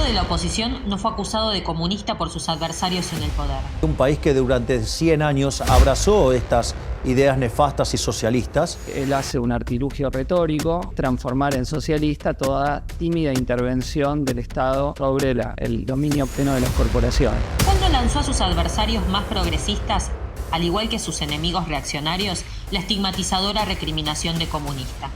de la oposición no fue acusado de comunista por sus adversarios en el poder. Un país que durante 100 años abrazó estas ideas nefastas y socialistas. Él hace un artilugio retórico, transformar en socialista toda tímida intervención del Estado sobre el dominio pleno de las corporaciones. Cuando lanzó a sus adversarios más progresistas, al igual que sus enemigos reaccionarios, la estigmatizadora recriminación de comunista.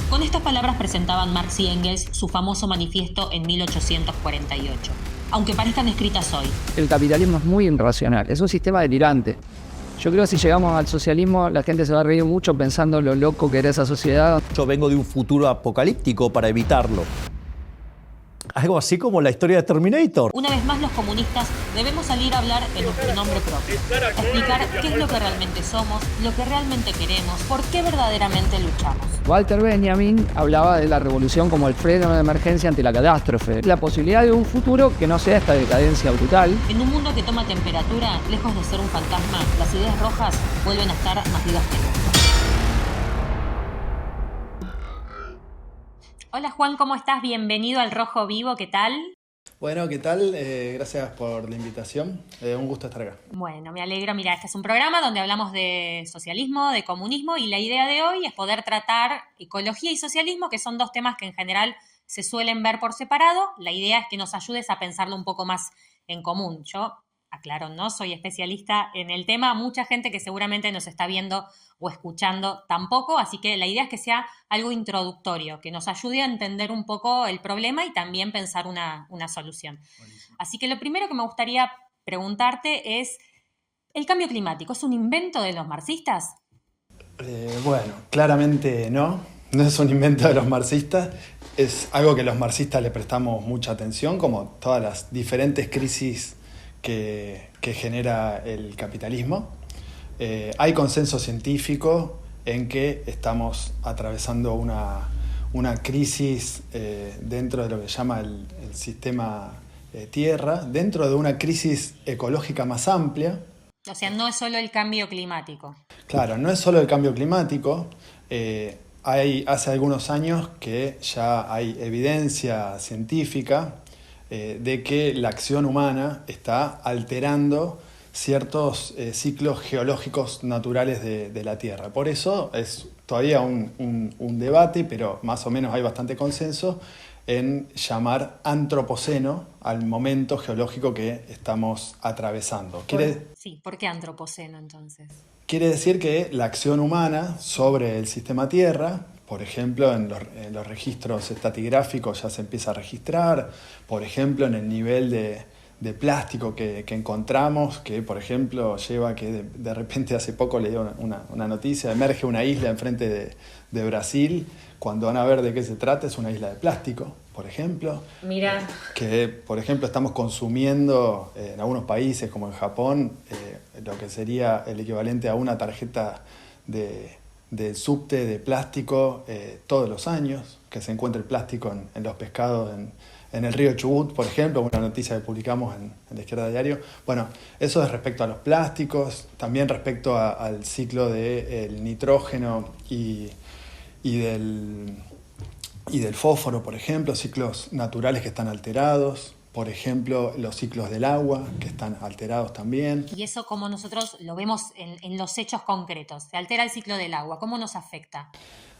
Con estas palabras presentaban Marx y Engels su famoso manifiesto en 1848, aunque parezcan escritas hoy. El capitalismo es muy irracional, es un sistema delirante. Yo creo que si llegamos al socialismo, la gente se va a reír mucho pensando lo loco que era esa sociedad. Yo vengo de un futuro apocalíptico para evitarlo. Algo así como la historia de Terminator. Una vez más, los comunistas debemos salir a hablar en nuestro nombre propio, a explicar qué es lo que realmente somos, lo que realmente queremos, por qué verdaderamente luchamos. Walter Benjamin hablaba de la revolución como el freno de emergencia ante la catástrofe, la posibilidad de un futuro que no sea esta decadencia brutal. En un mundo que toma temperatura, lejos de ser un fantasma, las ideas rojas vuelven a estar más vivas que nunca. Hola Juan, ¿cómo estás? Bienvenido al Rojo Vivo, ¿qué tal? Bueno, ¿qué tal? Gracias por la invitación. Un gusto estar acá. Bueno, me alegro. Mira, este es un programa donde hablamos de socialismo, de comunismo, y la idea de hoy es poder tratar ecología y socialismo, que son dos temas que en general se suelen ver por separado. La idea es que nos ayudes a pensarlo un poco más en común. Yo, aclaro, no soy especialista en el tema, mucha gente que seguramente nos está viendo o escuchando tampoco, así que la idea es que sea algo introductorio, que nos ayude a entender un poco el problema y también pensar una solución. Buenísimo. Así que lo primero que me gustaría preguntarte es, ¿el cambio climático es un invento de los marxistas? Bueno, claramente no es un invento de los marxistas, es algo que los marxistas le prestamos mucha atención, como todas las diferentes crisis que genera el capitalismo. Hay consenso científico en que estamos atravesando una crisis dentro de lo que se llama el sistema Tierra, dentro de una crisis ecológica más amplia. O sea, no es solo el cambio climático. Claro, no es solo el cambio climático. Hace algunos años que ya hay evidencia científica de que la acción humana está alterando ciertos ciclos geológicos naturales de la Tierra. Por eso es todavía un debate, pero más o menos hay bastante consenso en llamar antropoceno al momento geológico que estamos atravesando. ¿Por qué antropoceno entonces? Quiere decir que la acción humana sobre el sistema Tierra, por ejemplo, en los registros estratigráficos ya se empieza a registrar, por ejemplo, en el nivel de plástico que encontramos, que por ejemplo lleva a que de repente hace poco leí una noticia, emerge una isla enfrente de Brasil, cuando van a ver de qué se trata, es una isla de plástico, por ejemplo. Mira. Que por ejemplo estamos consumiendo en algunos países como en Japón lo que sería el equivalente a una tarjeta de subte de plástico todos los años, que se encuentra el plástico en los pescados en el río Chubut, por ejemplo, una noticia que publicamos en La Izquierda Diario. Bueno, eso es respecto a los plásticos, también respecto al ciclo del nitrógeno y del fósforo, por ejemplo, ciclos naturales que están alterados, por ejemplo, los ciclos del agua, que están alterados también. Y eso como nosotros lo vemos en los hechos concretos, se altera el ciclo del agua, ¿cómo nos afecta?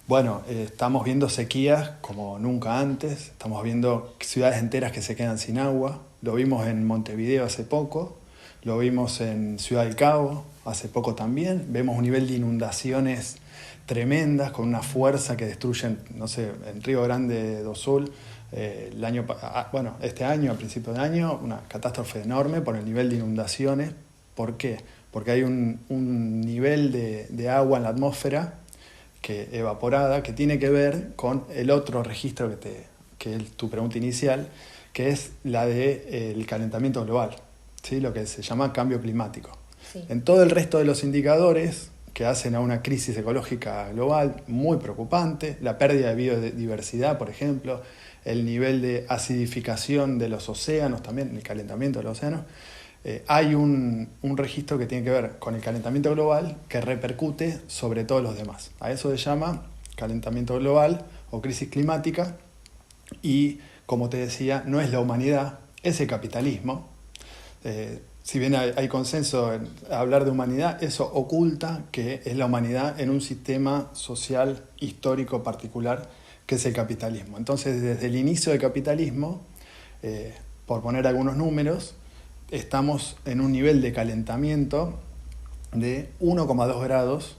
Bueno, estamos viendo sequías como nunca antes, estamos viendo ciudades enteras que se quedan sin agua, lo vimos en Montevideo hace poco, lo vimos en Ciudad del Cabo hace poco también, vemos un nivel de inundaciones tremendas con una fuerza que destruyen, no sé, en Río Grande do Sul, este año, a principios de año, una catástrofe enorme por el nivel de inundaciones. ¿Por qué? Porque hay un nivel de agua en la atmósfera evaporada, que tiene que ver con el otro registro que es tu pregunta inicial, que es la del calentamiento global, ¿sí? Lo que se llama cambio climático. Sí. En todo el resto de los indicadores que hacen a una crisis ecológica global muy preocupante, la pérdida de biodiversidad, por ejemplo, el nivel de acidificación de los océanos, también el calentamiento de los océanos, hay un registro que tiene que ver con el calentamiento global que repercute sobre todos los demás. A eso se llama calentamiento global o crisis climática. Y, como te decía, no es la humanidad, es el capitalismo. Si bien hay consenso en hablar de humanidad, eso oculta que es la humanidad en un sistema social histórico particular que es el capitalismo. Entonces, desde el inicio del capitalismo, por poner algunos números, estamos en un nivel de calentamiento de 1,2 grados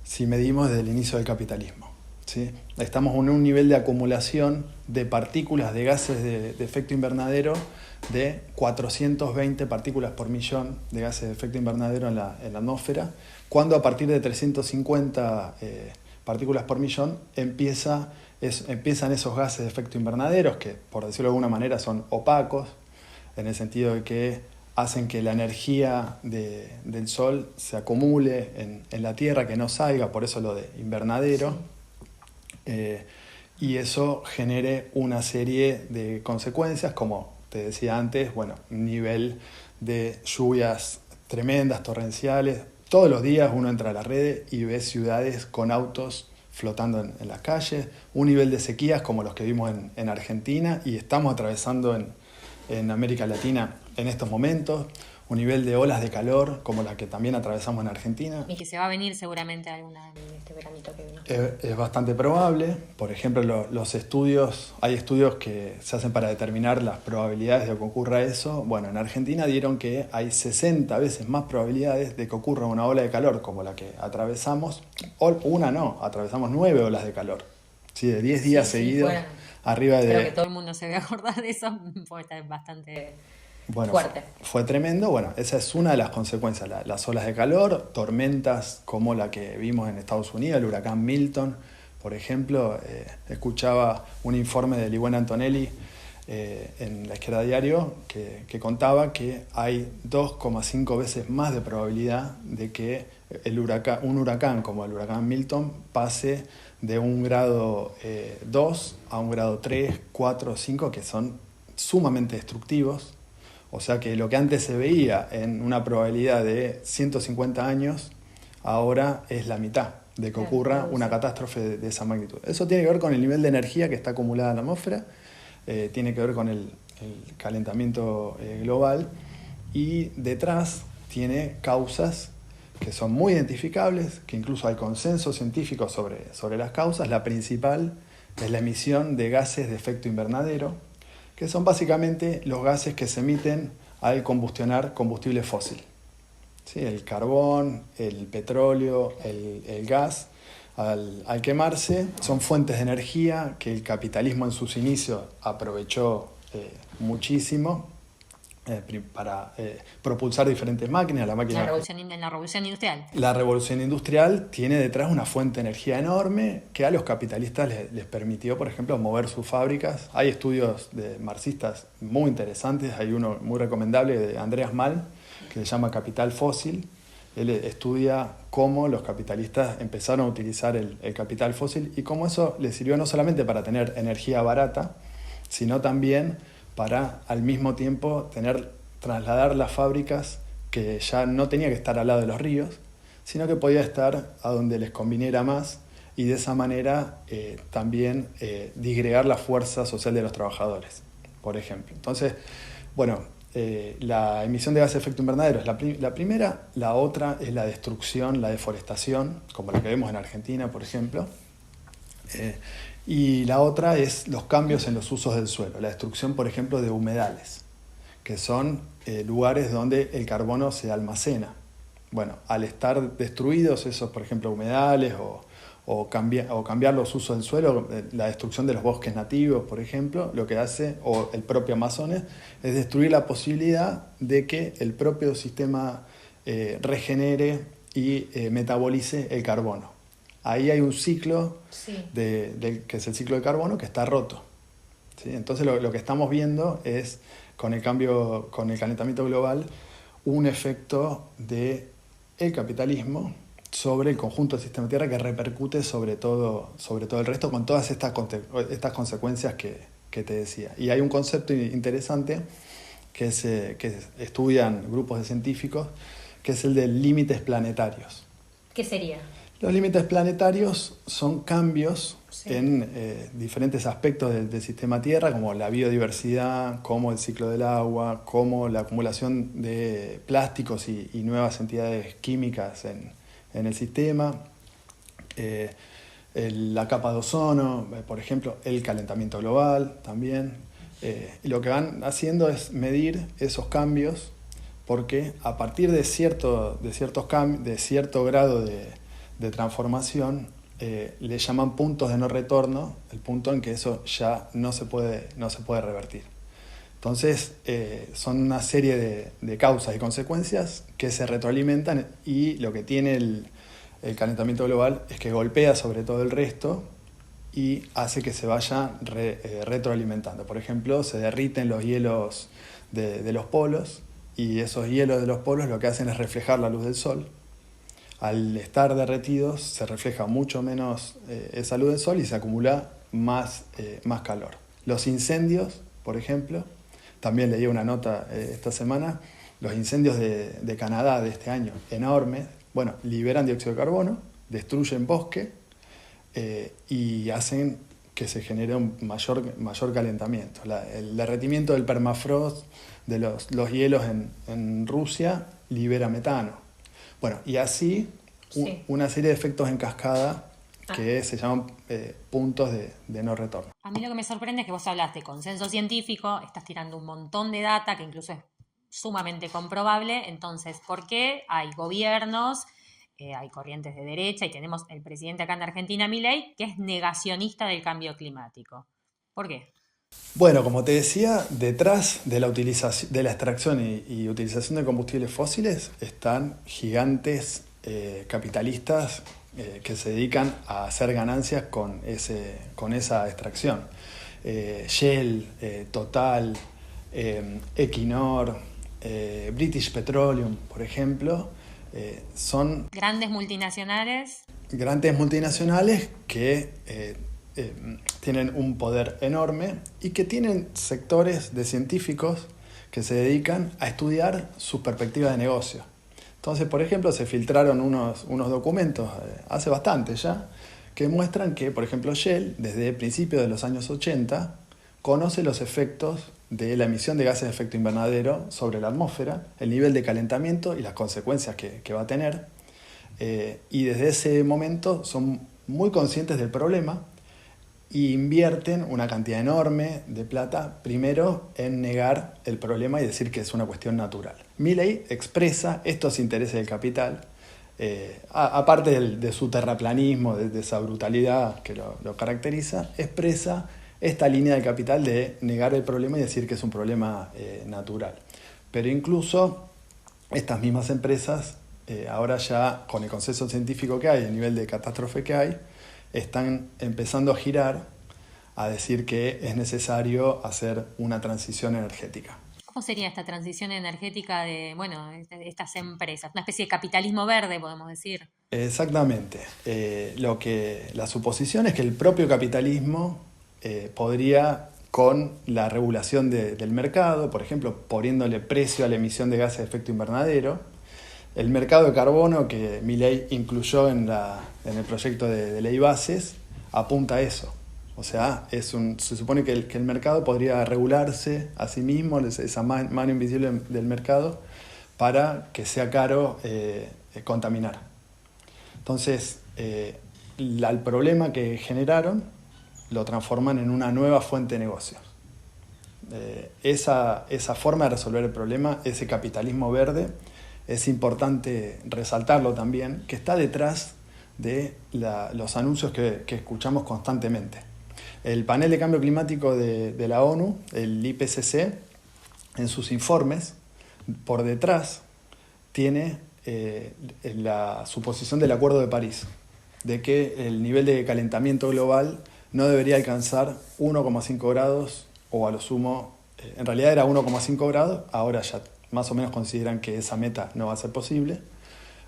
si medimos desde el inicio del capitalismo, ¿sí? Estamos en un nivel de acumulación de partículas de gases de efecto invernadero de 420 partículas por millón de gases de efecto invernadero en la atmósfera, cuando a partir de 350 partículas por millón empiezan esos gases de efecto invernadero, que por decirlo de alguna manera son opacos, en el sentido de que hacen que la energía del Sol se acumule en la Tierra, que no salga, por eso lo de invernadero, y eso genere una serie de consecuencias, como te decía antes, bueno, un nivel de lluvias tremendas, torrenciales. Todos los días uno entra a la red y ve ciudades con autos flotando en las calles, un nivel de sequías como los que vimos en Argentina y estamos atravesando en América Latina en estos momentos, un nivel de olas de calor como la que también atravesamos en Argentina. Y que se va a venir seguramente alguna en este veranito que vino. Es bastante probable. Por ejemplo, hay estudios que se hacen para determinar las probabilidades de que ocurra eso. Bueno, en Argentina dieron que hay 60 veces más probabilidades de que ocurra una ola de calor como la que atravesamos. Atravesamos 9 olas de calor. ¿Sí? De 10 días seguidos. Bueno, arriba de... creo que todo el mundo se va a acordar de eso, porque está bastante... Bueno, fuerte. Fue tremendo. Bueno, esa es una de las consecuencias, las olas de calor, tormentas como la que vimos en Estados Unidos, el huracán Milton, por ejemplo. Escuchaba un informe de Ligüen Antonelli en La Izquierda Diario que contaba que hay 2,5 veces más de probabilidad de que un huracán como el huracán Milton pase de un grado 2 a un grado 3, 4, 5, que son sumamente destructivos. O sea que lo que antes se veía en una probabilidad de 150 años, ahora es la mitad de que ocurra una catástrofe de esa magnitud. Eso tiene que ver con el nivel de energía que está acumulada en la atmósfera, tiene que ver con el calentamiento global, y detrás tiene causas que son muy identificables, que incluso hay consenso científico sobre las causas. La principal es la emisión de gases de efecto invernadero, que son básicamente los gases que se emiten al combustionar combustible fósil. ¿Sí? El carbón, el petróleo, el gas, al quemarse, son fuentes de energía que el capitalismo en sus inicios aprovechó muchísimo para propulsar diferentes máquinas. En la revolución industrial. La revolución industrial tiene detrás una fuente de energía enorme que a los capitalistas les permitió, por ejemplo, mover sus fábricas. Hay estudios de marxistas muy interesantes, hay uno muy recomendable de Andreas Malm, que se llama Capital Fósil. Él estudia cómo los capitalistas empezaron a utilizar el capital fósil y cómo eso les sirvió no solamente para tener energía barata, sino también para al mismo tiempo trasladar las fábricas, que ya no tenía que estar al lado de los ríos, sino que podía estar a donde les conviniera más, y de esa manera también disgregar la fuerza social de los trabajadores, por ejemplo. Entonces, bueno, la emisión de gases de efecto invernadero es la primera. La otra es la destrucción, la deforestación, como la que vemos en Argentina, por ejemplo. Y la otra es los cambios en los usos del suelo, la destrucción, por ejemplo, de humedales, que son lugares donde el carbono se almacena. Bueno, al estar destruidos esos, por ejemplo, humedales o cambiar los usos del suelo, la destrucción de los bosques nativos, por ejemplo, lo que hace, o el propio Amazonas, es destruir la posibilidad de que el propio sistema regenere y metabolice el carbono. Ahí hay un ciclo, sí, que es el ciclo de carbono, que está roto. ¿Sí? Entonces lo que estamos viendo es, con el calentamiento global, un efecto del capitalismo sobre el conjunto del sistema Tierra que repercute sobre todo el resto, con todas estas consecuencias que te decía. Y hay un concepto interesante que estudian grupos de científicos, que es el de límites planetarios. ¿Qué sería? Los límites planetarios son cambios Sí. en diferentes aspectos del sistema Tierra, como la biodiversidad, como el ciclo del agua, como la acumulación de plásticos y nuevas entidades químicas en el sistema, la capa de ozono, por ejemplo, el calentamiento global también. Y lo que van haciendo es medir esos cambios, porque a partir de cierto grado de transformación, le llaman puntos de no retorno, el punto en que eso ya no se puede revertir. Entonces, son una serie de causas y consecuencias que se retroalimentan, y lo que tiene el calentamiento global es que golpea sobre todo el resto y hace que se vaya retroalimentando. Por ejemplo, se derriten los hielos de los polos, y esos hielos de los polos lo que hacen es reflejar la luz del sol. Al estar derretidos se refleja mucho menos esa luz del sol y se acumula más calor. Los incendios, por ejemplo, también leí una nota esta semana, los incendios de Canadá de este año, enormes, bueno, liberan dióxido de carbono, destruyen bosque y hacen que se genere un mayor calentamiento. El derretimiento del permafrost de los hielos en Rusia libera metano. Bueno, y así Sí. una serie de efectos en cascada que se llaman puntos de no retorno. A mí lo que me sorprende es que vos hablaste de consenso científico, estás tirando un montón de data que incluso es sumamente comprobable. Entonces, ¿por qué hay gobiernos, hay corrientes de derecha, y tenemos el presidente acá en Argentina, Milei, que es negacionista del cambio climático? ¿Por qué? Bueno, como te decía, detrás de la extracción y utilización de combustibles fósiles están gigantes capitalistas que se dedican a hacer ganancias con esa extracción. Shell, Total, Equinor, British Petroleum, por ejemplo, son Grandes multinacionales. grandes multinacionales que tienen un poder enorme y que tienen sectores de científicos que se dedican a estudiar sus perspectivas de negocio. Entonces, por ejemplo, se filtraron unos documentos hace bastante ya que muestran que, por ejemplo, Shell, desde principios de los años 80, conoce los efectos de la emisión de gases de efecto invernadero sobre la atmósfera, el nivel de calentamiento y las consecuencias que va a tener. Y desde ese momento son muy conscientes del problema y invierten una cantidad enorme de plata, primero en negar el problema y decir que es una cuestión natural. Milei expresa estos intereses del capital, aparte de su terraplanismo, de esa brutalidad que lo caracteriza, expresa esta línea del capital de negar el problema y decir que es un problema natural. Pero incluso estas mismas empresas, ahora ya con el consenso científico que hay, el nivel de catástrofe que hay, están empezando a girar a decir que es necesario hacer una transición energética. ¿Cómo sería esta transición energética de estas empresas? Una especie de capitalismo verde, podemos decir. Exactamente. La suposición es que el propio capitalismo podría, con la regulación del mercado, por ejemplo, poniéndole precio a la emisión de gases de efecto invernadero, el mercado de carbono que Milei incluyó en el proyecto de ley bases apunta a eso. O sea, se supone que el mercado podría regularse a sí mismo, esa mano invisible del mercado, para que sea caro contaminar. Entonces, el problema que generaron lo transforman en una nueva fuente de negocios. Esa forma de resolver el problema, ese capitalismo verde, es importante resaltarlo también, que está detrás de los anuncios que escuchamos constantemente. El panel de cambio climático de la ONU, el IPCC, en sus informes, por detrás, tiene la suposición del Acuerdo de París, de que el nivel de calentamiento global no debería alcanzar 1,5 grados, o a lo sumo, en realidad era 1,5 grados, ahora ya más o menos consideran que esa meta no va a ser posible,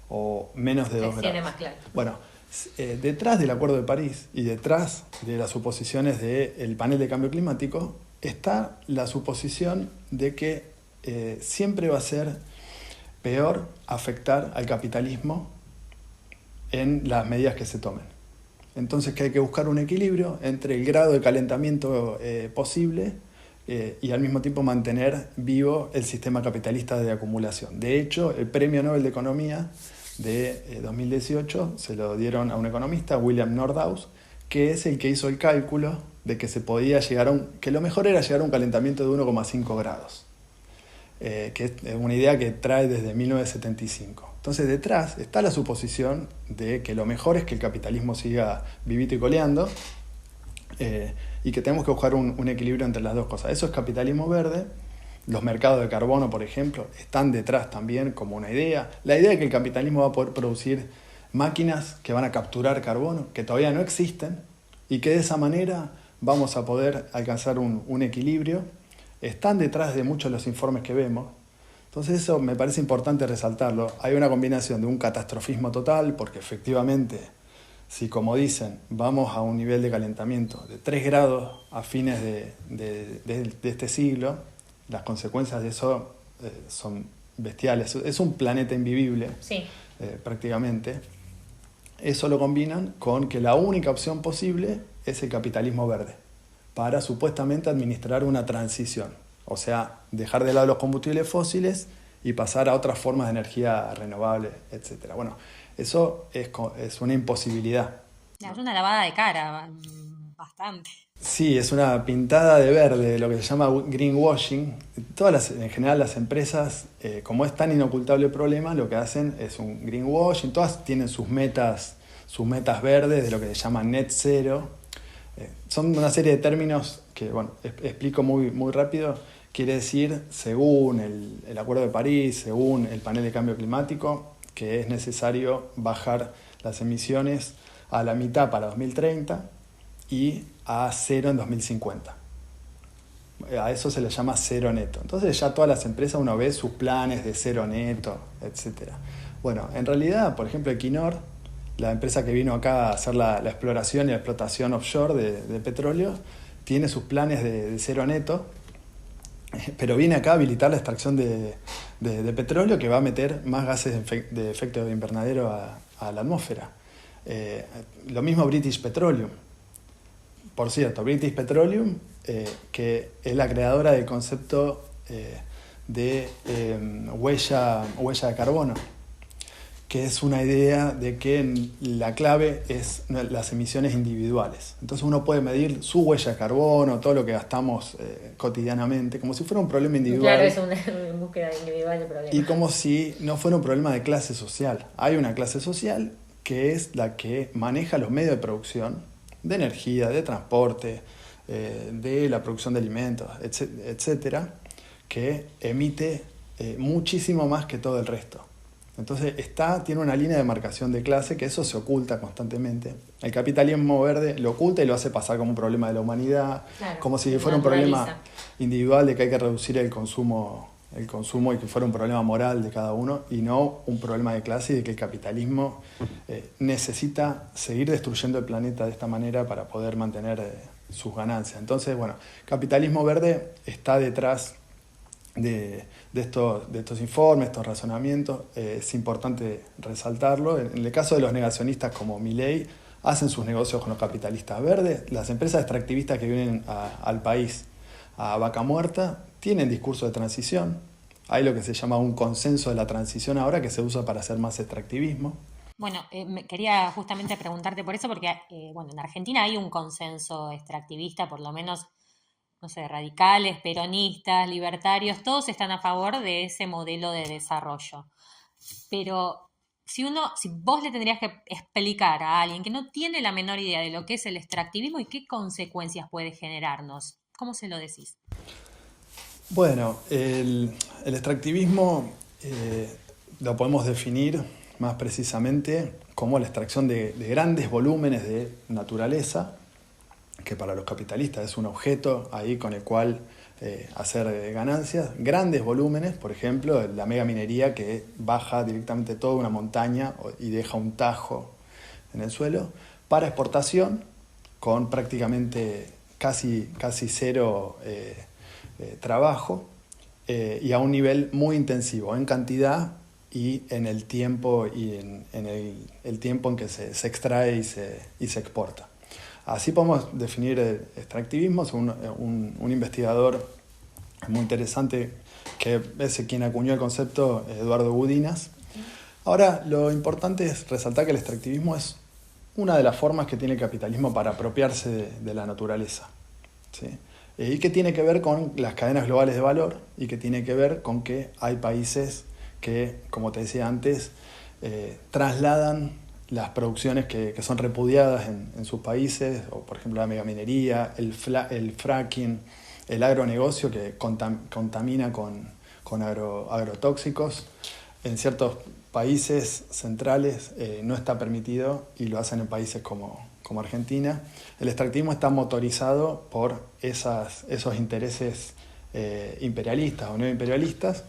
o menos de 2 grados. Más claro. Bueno, detrás del Acuerdo de París y detrás de las suposiciones del panel de cambio climático está la suposición de que siempre va a ser peor afectar al capitalismo en las medidas que se tomen. Entonces que hay que buscar un equilibrio entre el grado de calentamiento posible y al mismo tiempo mantener vivo el sistema capitalista de acumulación. De hecho, el Premio Nobel de Economía de 2018 se lo dieron a un economista, William Nordhaus, que es el que hizo el cálculo de que se podía llegar que lo mejor era llegar a un calentamiento de 1,5 grados, que es una idea que trae desde 1975. Entonces detrás está la suposición de que lo mejor es que el capitalismo siga vivito y coleando, y que tenemos que buscar un equilibrio entre las dos cosas. Eso es capitalismo verde. Los mercados de carbono, por ejemplo, están detrás también como una idea. La idea de que el capitalismo va a poder producir máquinas que van a capturar carbono, que todavía no existen, y que de esa manera vamos a poder alcanzar un equilibrio, están detrás de muchos de los informes que vemos. Entonces eso me parece importante resaltarlo. Hay una combinación de un catastrofismo total, porque efectivamente, si como dicen, vamos a un nivel de calentamiento de 3 grados a fines de este siglo, las consecuencias de eso son bestiales. Es un planeta invivible, Sí. prácticamente. Eso lo combinan con que la única opción posible es el capitalismo verde, para supuestamente administrar una transición. O sea, dejar de lado los combustibles fósiles y pasar a otras formas de energía renovable, etc. Bueno, eso es una imposibilidad. Es una lavada de cara, bastante. Sí, es una pintada de verde, lo que se llama greenwashing. En general las empresas, como es tan inocultable el problema, lo que hacen es un greenwashing. Todas tienen sus metas verdes, de lo que se llama net zero. Son una serie de términos que, bueno, explico muy rápido. Quiere decir, según el Acuerdo de París, según el panel de cambio climático, que es necesario bajar las emisiones a la mitad para 2030 y a 0 en 2050. A eso se le llama cero neto. Entonces ya todas las empresas uno ve sus planes de cero neto, etc. Bueno, en realidad, por ejemplo, Equinor, la empresa que vino acá a hacer la exploración y la explotación offshore de petróleo, tiene sus planes de cero neto, pero viene acá a habilitar la extracción de petróleo, que va a meter más gases de efecto invernadero a la atmósfera. Lo mismo British Petroleum. Por cierto, British Petroleum, que es la creadora del concepto de huella de carbono, que es una idea de que la clave es las emisiones individuales. Entonces uno puede medir su huella de carbono, todo lo que gastamos cotidianamente, como si fuera un problema individual. Claro, es una búsqueda individual de problemas. Y como si no fuera un problema de clase social. Hay una clase social que es la que maneja los medios de producción, de energía, de transporte, de la producción de alimentos, etcétera, que emite muchísimo más que todo el resto. Entonces tiene una línea de marcación de clase, que eso se oculta constantemente. El capitalismo verde lo oculta y lo hace pasar como un problema de la humanidad, claro, como si fuera un problema individual de que hay que reducir el consumo y que fuera un problema moral de cada uno, y no un problema de clase, y de que el capitalismo necesita seguir destruyendo el planeta de esta manera para poder mantener sus ganancias. Entonces, bueno, capitalismo verde está detrás de estos informes, estos razonamientos. Es importante resaltarlo. En el caso de los negacionistas como Milei, hacen sus negocios con los capitalistas verdes. Las empresas extractivistas que vienen al país a vaca muerta tienen discurso de transición. Hay lo que se llama un consenso de la transición ahora, que se usa para hacer más extractivismo. Bueno, quería justamente preguntarte por eso, porque bueno, en Argentina hay un consenso extractivista, por lo menos, no sé, radicales, peronistas, libertarios, todos están a favor de ese modelo de desarrollo. Pero si vos le tendrías que explicar a alguien que no tiene la menor idea de lo que es el extractivismo y qué consecuencias puede generarnos, ¿cómo se lo decís? Bueno, el extractivismo lo podemos definir más precisamente como la extracción de grandes volúmenes de naturaleza, que para los capitalistas es un objeto ahí con el cual hacer ganancias. Grandes volúmenes, por ejemplo, la megaminería, que baja directamente toda una montaña y deja un tajo en el suelo, para exportación, con prácticamente casi cero trabajo, y a un nivel muy intensivo en cantidad y en el tiempo el tiempo en que se extrae y se exporta. Así podemos definir el extractivismo según un investigador muy interesante, que es quien acuñó el concepto, Eduardo Gudinas. Ahora, lo importante es resaltar que el extractivismo es una de las formas que tiene el capitalismo para apropiarse de la naturaleza, ¿sí? Y que tiene que ver con las cadenas globales de valor y que tiene que ver con que hay países que, como te decía antes, trasladan las producciones que son repudiadas en sus países, o por ejemplo la megaminería, el fracking, el agronegocio que contamina con agrotóxicos. En ciertos países centrales no está permitido y lo hacen en países como Argentina. El extractivismo está motorizado por esos intereses imperialistas o neoimperialistas,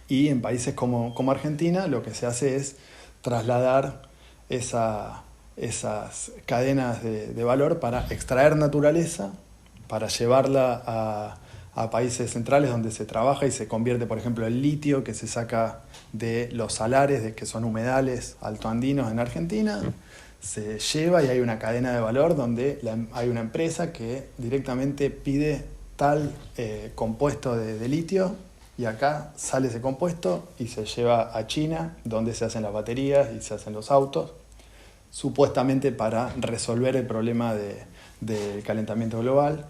y en países como Argentina lo que se hace es trasladar esas cadenas de valor para extraer naturaleza, para llevarla a países centrales donde se trabaja y se convierte, por ejemplo, el litio que se saca de los salares, que son humedales altoandinos en Argentina, se lleva y hay una cadena de valor donde hay una empresa que directamente pide tal compuesto de litio, y acá sale ese compuesto y se lleva a China, donde se hacen las baterías y se hacen los autos, supuestamente para resolver el problema del calentamiento global.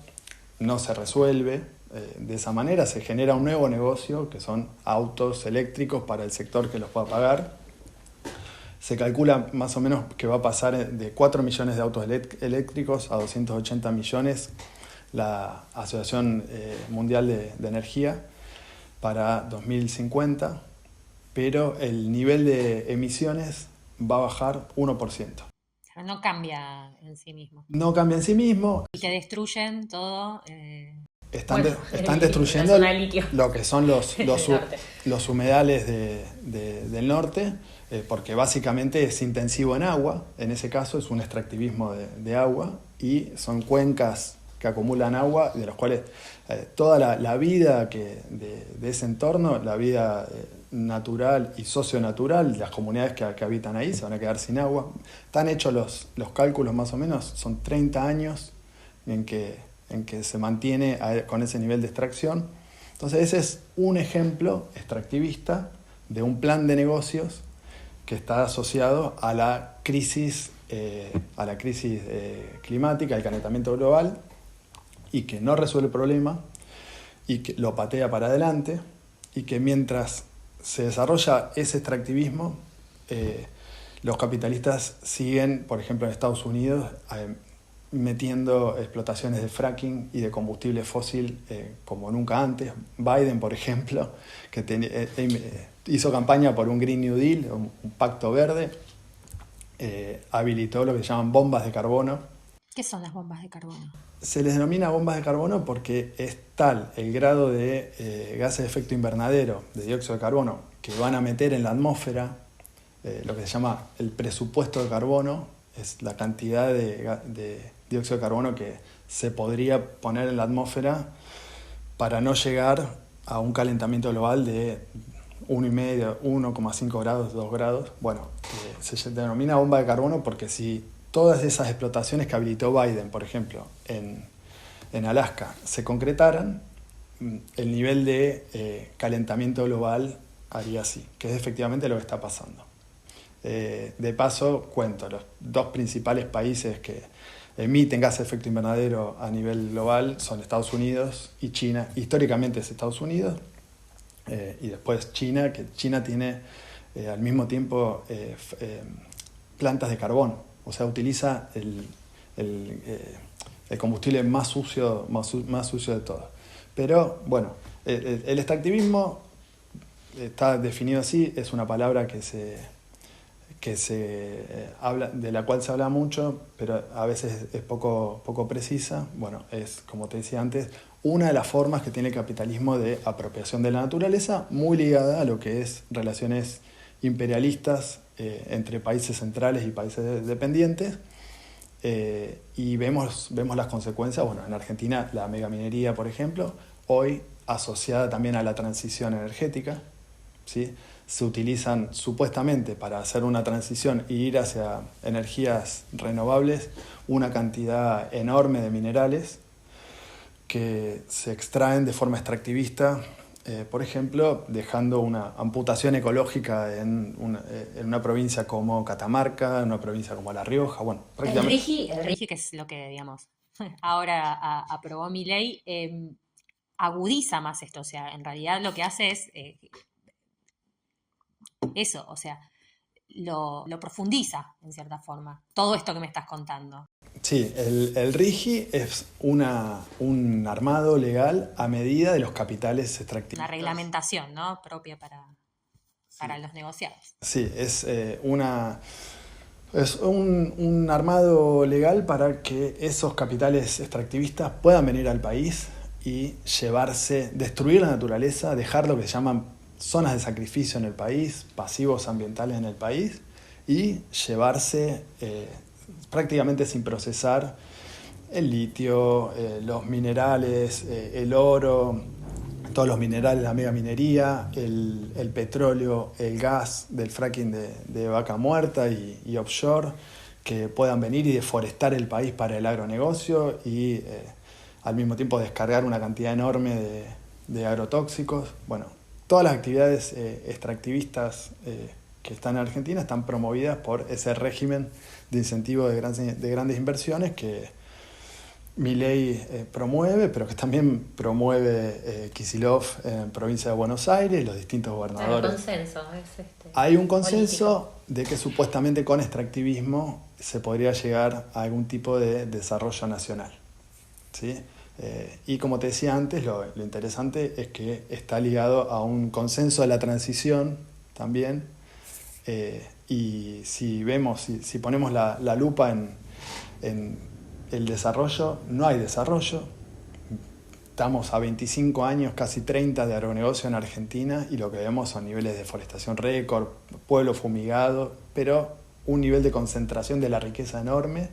No se resuelve de esa manera, se genera un nuevo negocio que son autos eléctricos para el sector que los pueda pagar. Se calcula más o menos que va a pasar de 4 millones de autos eléctricos a 280 millones la Asociación Mundial de Energía para 2050, pero el nivel de emisiones va a bajar 1%. No cambia en sí mismo. No cambia en sí mismo. Y que destruyen todo. Están destruyendo lo que son los humedales del norte, porque básicamente es intensivo en agua. En ese caso es un extractivismo de agua, y son cuencas que acumulan agua, de los cuales toda la vida de ese entorno, la vida natural y socionatural, las comunidades que habitan ahí se van a quedar sin agua. Están hechos los cálculos más o menos, son 30 años en que se mantiene con ese nivel de extracción. Entonces ese es un ejemplo extractivista de un plan de negocios que está asociado a la crisis climática, al calentamiento global, y que no resuelve el problema y que lo patea para adelante, y que mientras se desarrolla ese extractivismo, los capitalistas siguen, por ejemplo en Estados Unidos, metiendo explotaciones de fracking y de combustible fósil como nunca antes. Biden, por ejemplo, que hizo campaña por un Green New Deal, un pacto verde, habilitó lo que se llaman bombas de carbono. ¿Qué son las bombas de carbono? Se les denomina bombas de carbono porque es tal el grado de gases de efecto invernadero, de dióxido de carbono, que van a meter en la atmósfera, lo que se llama el presupuesto de carbono, es la cantidad de dióxido de carbono que se podría poner en la atmósfera para no llegar a un calentamiento global de 1,5, 1,5 grados, 2 grados. Bueno, se denomina bomba de carbono porque si todas esas explotaciones que habilitó Biden, por ejemplo, en Alaska, se concretaran, el nivel de calentamiento global haría así, que es efectivamente lo que está pasando. De paso, cuento, los dos principales países que emiten gases de efecto invernadero a nivel global son Estados Unidos y China. Históricamente es Estados Unidos y después China, que China tiene al mismo tiempo plantas de carbón, o sea, utiliza el combustible más sucio de todos. Pero bueno, el extractivismo está definido así, es una palabra que se habla, de la cual se habla mucho, pero a veces es poco precisa. Bueno, es, como te decía antes, una de las formas que tiene el capitalismo de apropiación de la naturaleza, muy ligada a lo que es relaciones imperialistas entre países centrales y países dependientes. Y vemos las consecuencias, bueno, en Argentina la megaminería, por ejemplo, hoy asociada también a la transición energética, ¿sí? se utilizan supuestamente para hacer una transición y ir hacia energías renovables una cantidad enorme de minerales que se extraen de forma extractivista, por ejemplo, dejando una amputación ecológica en una provincia como Catamarca, en una provincia como La Rioja, bueno, prácticamente... El RIGI, que es lo que, digamos, ahora aprobó Milei, agudiza más esto, o sea, en realidad lo que hace es eso, o sea, lo profundiza en cierta forma, todo esto que me estás contando. Sí, el RIGI es un armado legal a medida de los capitales extractivistas. Una reglamentación, ¿no? Propia para los negociados. Sí, es un armado legal para que esos capitales extractivistas puedan venir al país y destruir la naturaleza, dejar lo que se llaman zonas de sacrificio en el país, pasivos ambientales en el país, y llevarse prácticamente sin procesar el litio, los minerales, el oro, todos los minerales, la megaminería, el petróleo, el gas del fracking de Vaca Muerta y offshore, que puedan venir y deforestar el país para el agronegocio y al mismo tiempo descargar una cantidad enorme de agrotóxicos. Bueno, todas las actividades extractivistas que están en Argentina están promovidas por ese régimen de incentivo de grandes inversiones que Milei promueve, pero que también promueve Kicillof en provincia de Buenos Aires y los distintos gobernadores. Hay un consenso de que supuestamente con extractivismo se podría llegar a algún tipo de desarrollo nacional, ¿sí? Y como te decía antes, lo interesante es que está ligado a un consenso de la transición también, y si ponemos la lupa en el desarrollo, no hay desarrollo. Estamos a 25 años, casi 30 de agronegocio en Argentina y lo que vemos son niveles de deforestación récord, pueblo fumigado, pero un nivel de concentración de la riqueza enorme,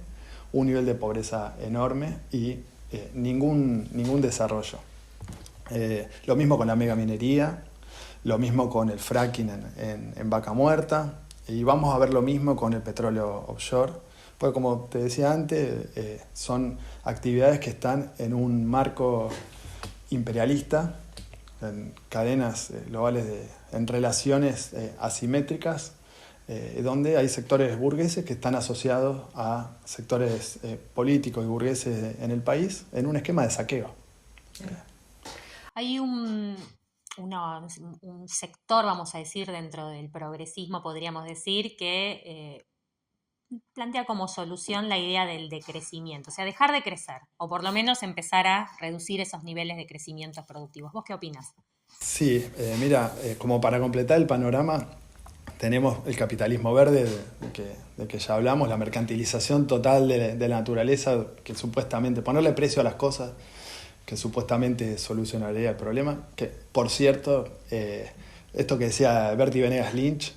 un nivel de pobreza enorme y ningún desarrollo. Lo mismo con la megaminería, lo mismo con el fracking en Vaca Muerta, y vamos a ver lo mismo con el petróleo offshore, porque como te decía antes, son actividades que están en un marco imperialista, en cadenas globales, en relaciones asimétricas, donde hay sectores burgueses que están asociados a sectores políticos y burgueses en el país en un esquema de saqueo. Hay un sector, vamos a decir, dentro del progresismo, podríamos decir, que plantea como solución la idea del decrecimiento, o sea, dejar de crecer, o por lo menos empezar a reducir esos niveles de crecimientos productivos. ¿Vos qué opinás? Sí, mira, como para completar el panorama, tenemos el capitalismo verde, del que ya hablamos, la mercantilización total de la naturaleza, que supuestamente, ponerle precio a las cosas, que supuestamente solucionaría el problema. Que, por cierto, esto que decía Bertie Venegas Lynch,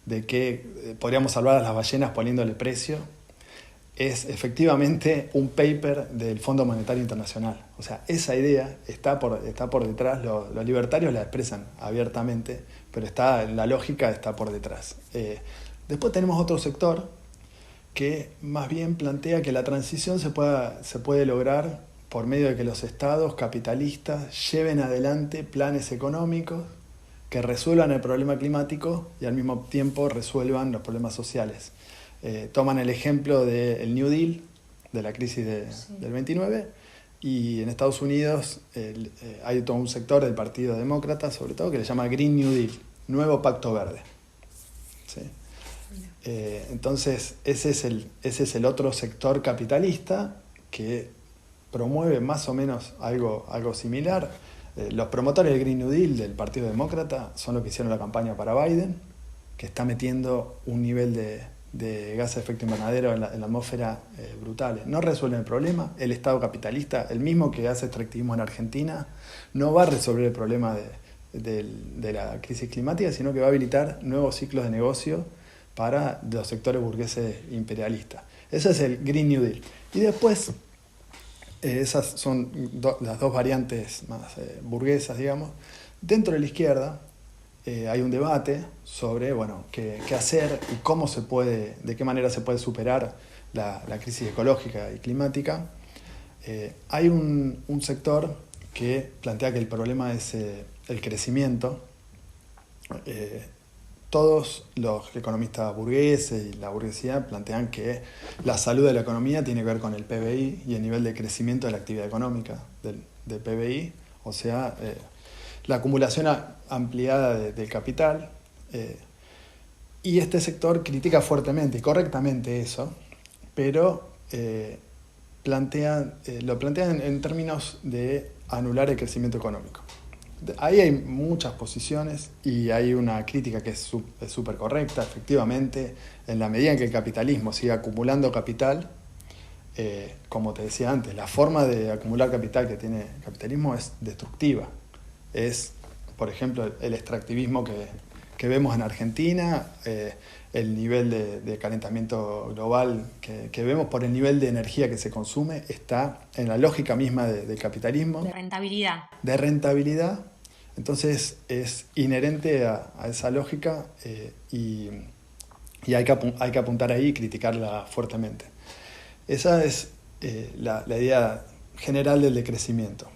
de que podríamos salvar a las ballenas poniéndole precio, es efectivamente un paper del Fondo Monetario Internacional. O sea, esa idea está por detrás, los libertarios la expresan abiertamente, pero la lógica está por detrás. Después tenemos otro sector que más bien plantea que la transición se puede lograr por medio de que los estados capitalistas lleven adelante planes económicos que resuelvan el problema climático y al mismo tiempo resuelvan los problemas sociales. Toman el ejemplo del New Deal, de la crisis del 29, y en Estados Unidos hay todo un sector del Partido Demócrata, sobre todo, que le llama Green New Deal, Nuevo Pacto Verde. ¿Sí? Entonces, ese es el otro sector capitalista que promueve más o menos algo similar. Los promotores del Green New Deal del Partido Demócrata son los que hicieron la campaña para Biden, que está metiendo un nivel de gases de efecto invernadero en la atmósfera brutales. No resuelven el problema. El Estado capitalista, el mismo que hace extractivismo en Argentina, no va a resolver el problema de la crisis climática, sino que va a habilitar nuevos ciclos de negocio para los sectores burgueses imperialistas. Ese es el Green New Deal. Y después, esas son las dos variantes más burguesas, digamos. Dentro de la izquierda hay un debate sobre bueno, qué hacer y de qué manera se puede superar la crisis ecológica y climática. Hay un sector que plantea que el problema es el crecimiento. Todos los economistas burgueses y la burguesía plantean que la salud de la economía tiene que ver con el PBI y el nivel de crecimiento de la actividad económica del PBI, o sea, la acumulación ampliada del capital. Y este sector critica fuertemente y correctamente eso, pero lo plantea en términos de anular el crecimiento económico. Ahí hay muchas posiciones y hay una crítica que es súper correcta. Efectivamente, en la medida en que el capitalismo siga acumulando capital, como te decía antes, la forma de acumular capital que tiene el capitalismo es destructiva. Es, por ejemplo, el extractivismo que vemos en Argentina, el nivel de calentamiento global que vemos por el nivel de energía que se consume, está en la lógica misma del capitalismo. De rentabilidad. De rentabilidad. Entonces es inherente a esa lógica y hay que apuntar ahí y criticarla fuertemente. Esa es la idea general del decrecimiento.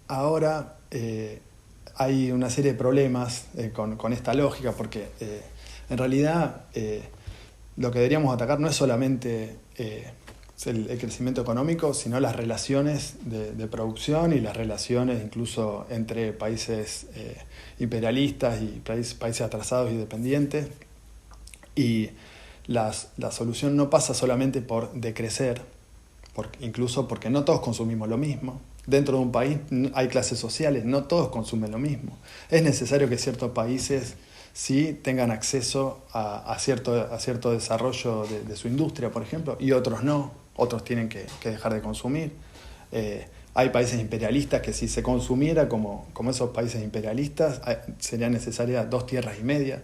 Ahora hay una serie de problemas con esta lógica porque en realidad lo que deberíamos atacar no es solamente el crecimiento económico, sino las relaciones de producción y las relaciones incluso entre países imperialistas y países atrasados y dependientes. Y la solución no pasa solamente por decrecer, incluso porque no todos consumimos lo mismo. Dentro de un país hay clases sociales, no todos consumen lo mismo. Es necesario que ciertos países sí tengan acceso a cierto desarrollo de su industria, por ejemplo, y otros no. Otros tienen que dejar de consumir. Hay países imperialistas que si se consumiera como esos países imperialistas, serían necesarias 2 tierras y media,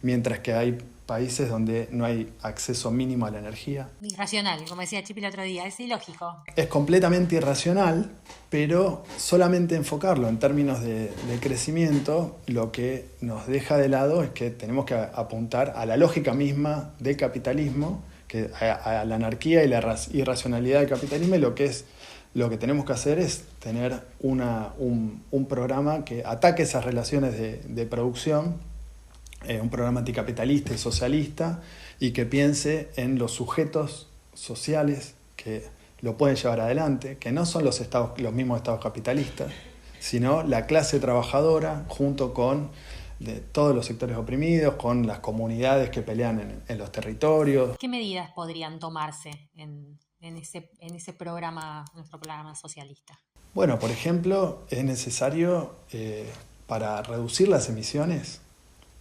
mientras que hay países donde no hay acceso mínimo a la energía. Irracional, como decía Chipi el otro día, es ilógico. Es completamente irracional, pero solamente enfocarlo en términos de crecimiento, lo que nos deja de lado es que tenemos que apuntar a la lógica misma del capitalismo, a la anarquía y la irracionalidad del capitalismo, y lo que tenemos que hacer es tener un programa que ataque esas relaciones de producción, un programa anticapitalista y socialista, y que piense en los sujetos sociales que lo pueden llevar adelante, que no son los mismos estados capitalistas, sino la clase trabajadora junto con todos los sectores oprimidos, con las comunidades que pelean en los territorios. ¿Qué medidas podrían tomarse en ese programa, nuestro programa socialista? Bueno, por ejemplo, es necesario, para reducir las emisiones,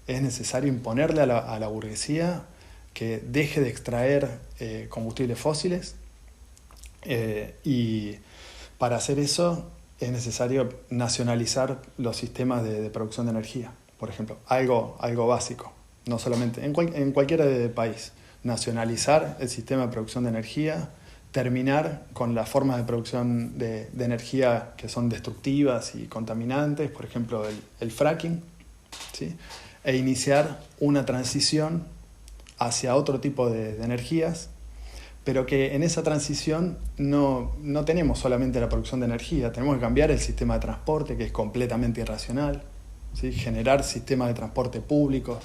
es necesario imponerle a la burguesía que deje de extraer combustibles fósiles y para hacer eso es necesario nacionalizar los sistemas de producción de energía. Por ejemplo, algo básico, no solamente en cualquier país, nacionalizar el sistema de producción de energía, terminar con las formas de producción de energía que son destructivas y contaminantes, por ejemplo el fracking, ¿sí? E iniciar una transición hacia otro tipo de energías, pero que en esa transición no tenemos solamente la producción de energía, tenemos que cambiar el sistema de transporte, que es completamente irracional, ¿sí? Generar sistemas de transporte públicos,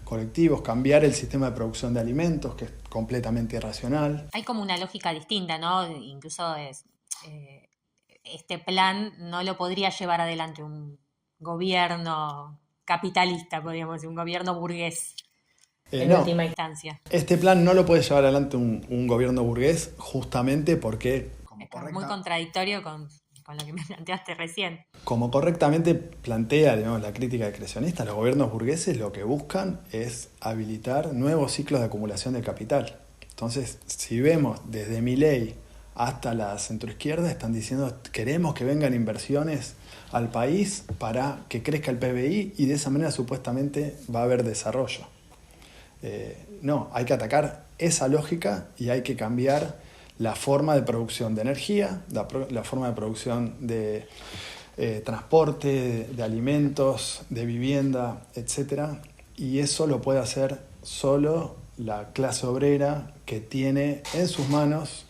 colectivos, cambiar el sistema de producción de alimentos, que es completamente irracional. Hay como una lógica distinta, ¿no? Incluso este plan no lo podría llevar adelante un gobierno capitalista, podríamos decir, un gobierno burgués en última instancia. Este plan no lo puede llevar adelante un gobierno burgués justamente porque... Es muy contradictorio con lo que me planteaste recién. Como correctamente plantea, digamos, la crítica decrecionista, los gobiernos burgueses lo que buscan es habilitar nuevos ciclos de acumulación de capital. Entonces, si vemos desde Milei hasta la centroizquierda, están diciendo queremos que vengan inversiones al país para que crezca el PBI y de esa manera supuestamente va a haber desarrollo. No, hay que atacar esa lógica y hay que cambiar la forma de producción de energía, la forma de producción de transporte de alimentos, de vivienda, etc. Y eso lo puede hacer solo la clase obrera que tiene en sus manos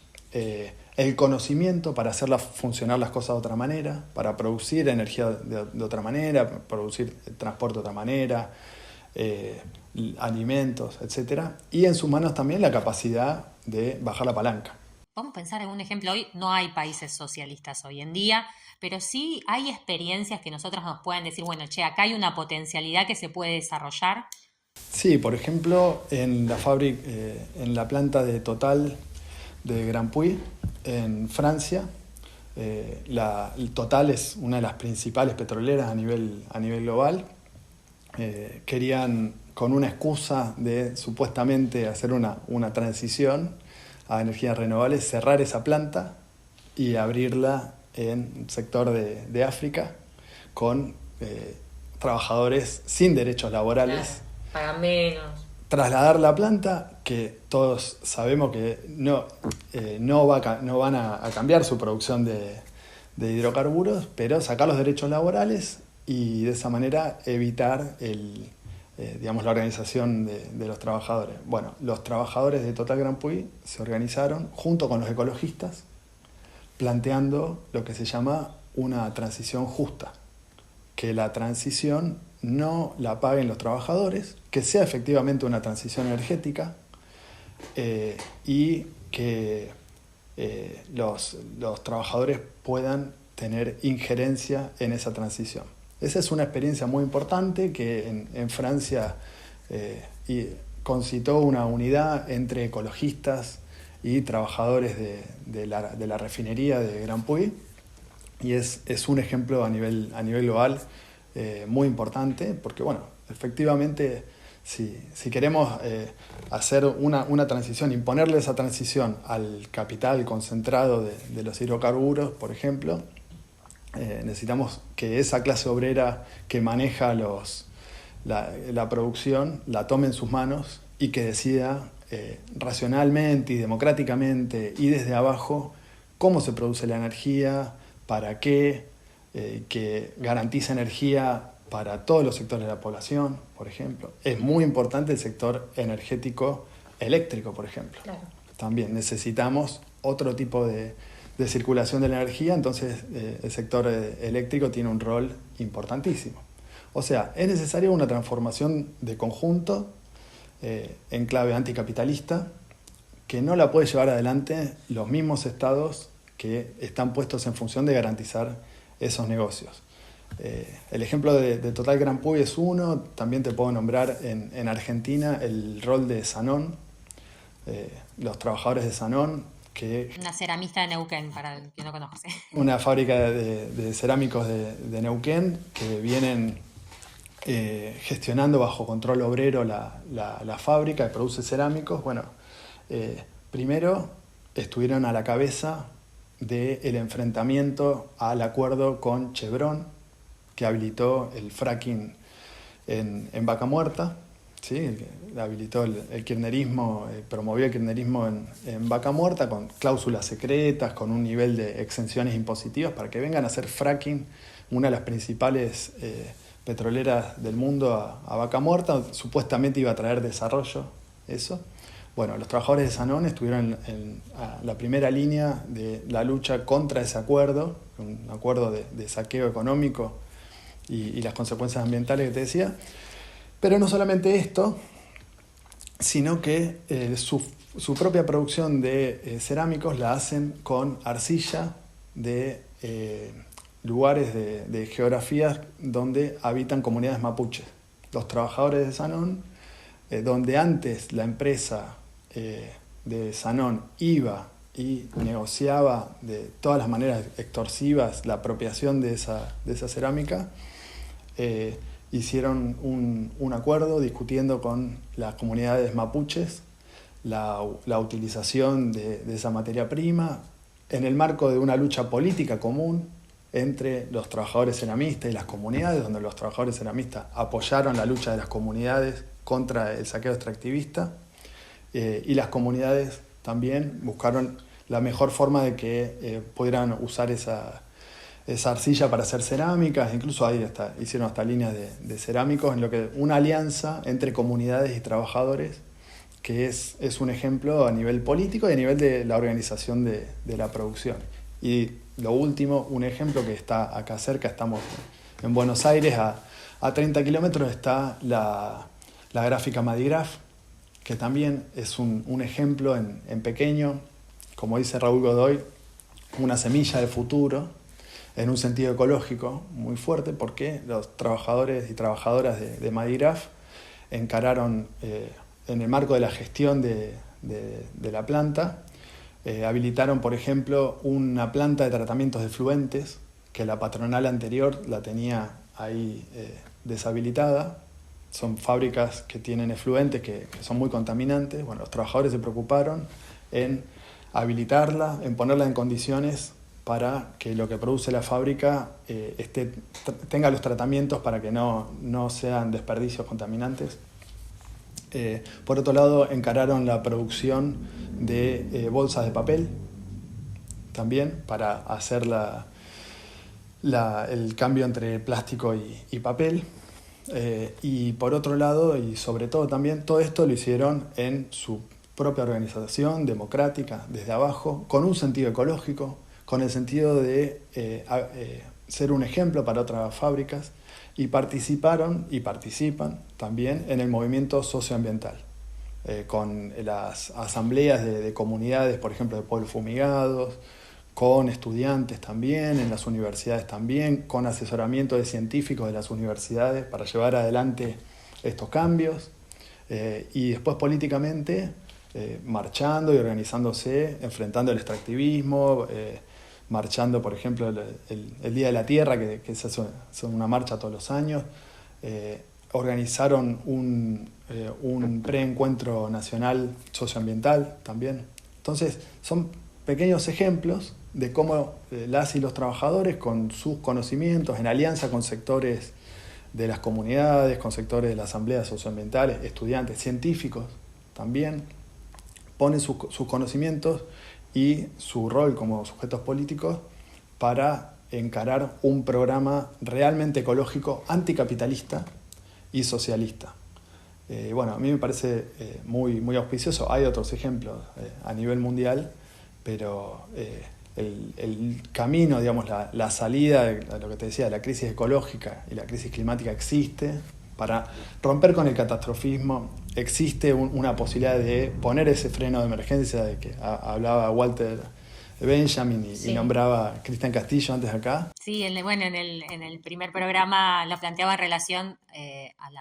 el conocimiento para hacer funcionar las cosas de otra manera, para producir energía de otra manera, producir transporte de otra manera, alimentos, etc. Y en sus manos también la capacidad de bajar la palanca. Vamos a pensar en un ejemplo hoy. No hay países socialistas hoy en día, pero sí hay experiencias que nosotros nos pueden decir, bueno, che, acá hay una potencialidad que se puede desarrollar. Sí, por ejemplo, en la fábrica, en la planta de Total de Grand Puy, en Francia, Total es una de las principales petroleras a nivel global. Querían, con una excusa de supuestamente hacer una transición a energías renovables, cerrar esa planta y abrirla en el sector de África con trabajadores sin derechos laborales. Claro, pagan menos. Trasladar la planta, que todos sabemos que no van a cambiar su producción de hidrocarburos, pero sacar los derechos laborales y de esa manera evitar la organización de los trabajadores. Bueno, los trabajadores de Total Grand Puy se organizaron junto con los ecologistas, planteando lo que se llama una transición justa, que la transición no la paguen los trabajadores, que sea efectivamente una transición energética y que los trabajadores puedan tener injerencia en esa transición. Esa es una experiencia muy importante que en Francia concitó una unidad entre ecologistas y trabajadores de la refinería de Grand Puy, y es un ejemplo a nivel global muy importante, porque bueno, efectivamente si queremos hacer una transición, imponerle esa transición al capital concentrado de los hidrocarburos, por ejemplo, necesitamos que esa clase obrera que maneja la producción la tome en sus manos y que decida racionalmente y democráticamente y desde abajo cómo se produce la energía, para qué, que garantiza energía para todos los sectores de la población, por ejemplo. Es muy importante el sector energético eléctrico, por ejemplo. Claro. También necesitamos otro tipo de circulación de la energía, entonces el sector eléctrico tiene un rol importantísimo. O sea, es necesaria una transformación de conjunto en clave anticapitalista que no la puede llevar adelante los mismos estados que están puestos en función de garantizar esos negocios. El ejemplo de Total Grand Puy es uno. También te puedo nombrar en Argentina el rol de Sanón, los trabajadores de Sanón, una ceramista de Neuquén, para el que no conoce. Una fábrica de cerámicos de Neuquén que vienen gestionando bajo control obrero la fábrica que produce cerámicos. Bueno, primero estuvieron a la cabeza del enfrentamiento al acuerdo con Chevron, que habilitó el fracking en Vaca Muerta, ¿sí? Habilitó el kirchnerismo, promovió el kirchnerismo en Vaca Muerta con cláusulas secretas, con un nivel de exenciones impositivas para que vengan a hacer fracking, una de las principales petroleras del mundo, a Vaca Muerta. Supuestamente iba a traer desarrollo eso. Bueno, los trabajadores de Sanón estuvieron en la primera línea de la lucha contra ese acuerdo, un acuerdo de saqueo económico y las consecuencias ambientales que te decía. Pero no solamente esto, sino que su propia producción de cerámicos la hacen con arcilla de lugares de geografías donde habitan comunidades mapuches. Los trabajadores de Sanón, donde antes la empresa de Sanón iba y negociaba de todas las maneras extorsivas la apropiación de esa cerámica, hicieron un acuerdo discutiendo con las comunidades mapuches la utilización de esa materia prima en el marco de una lucha política común entre los trabajadores ceramistas y las comunidades, donde los trabajadores ceramistas apoyaron la lucha de las comunidades contra el saqueo extractivista, y las comunidades también buscaron la mejor forma de que pudieran usar es arcilla para hacer cerámicas, incluso ahí hicieron hasta líneas de cerámicos, en lo que una alianza entre comunidades y trabajadores que es un ejemplo a nivel político y a nivel de la organización de la producción. Y lo último, un ejemplo que está acá cerca, estamos en Buenos Aires, a 30 kilómetros está la gráfica Madigraf, que también es un ejemplo en pequeño, como dice Raúl Godoy, una semilla de futuro, en un sentido ecológico muy fuerte, porque los trabajadores y trabajadoras de Madigraf encararon, en el marco de la gestión de la planta, habilitaron, por ejemplo, una planta de tratamientos de efluentes, que la patronal anterior la tenía ahí deshabilitada. Son fábricas que tienen efluentes que son muy contaminantes. Bueno, los trabajadores se preocuparon en habilitarla, en ponerla en condiciones para que lo que produce la fábrica tenga los tratamientos para que no sean desperdicios contaminantes. Por otro lado, encararon la producción de bolsas de papel, también para hacer el cambio entre plástico y papel. Y por otro lado, y sobre todo también, todo esto lo hicieron en su propia organización democrática, desde abajo, con un sentido ecológico, con el sentido de ser un ejemplo para otras fábricas, y participaron y participan también en el movimiento socioambiental, con las asambleas de comunidades, por ejemplo, de pueblos fumigados, con estudiantes también, en las universidades también, con asesoramiento de científicos de las universidades para llevar adelante estos cambios, y después políticamente marchando y organizándose, enfrentando el extractivismo, marchando, por ejemplo, el Día de la Tierra, que se hace una marcha todos los años. Organizaron un preencuentro nacional socioambiental también. Entonces, son pequeños ejemplos de cómo las y los trabajadores, con sus conocimientos, en alianza con sectores de las comunidades, con sectores de las asambleas socioambientales, estudiantes, científicos también, ponen sus conocimientos y su rol como sujetos políticos para encarar un programa realmente ecológico, anticapitalista y socialista. Bueno, a mí me parece muy, muy auspicioso. Hay otros ejemplos a nivel mundial, pero el camino, digamos, la salida de lo que te decía, de la crisis ecológica y la crisis climática existe. Para romper con el catastrofismo existe una posibilidad de poner ese freno de emergencia de que hablaba Walter Benjamin y nombraba a Cristian Castillo antes acá. Sí, en el primer programa lo planteaba en relación al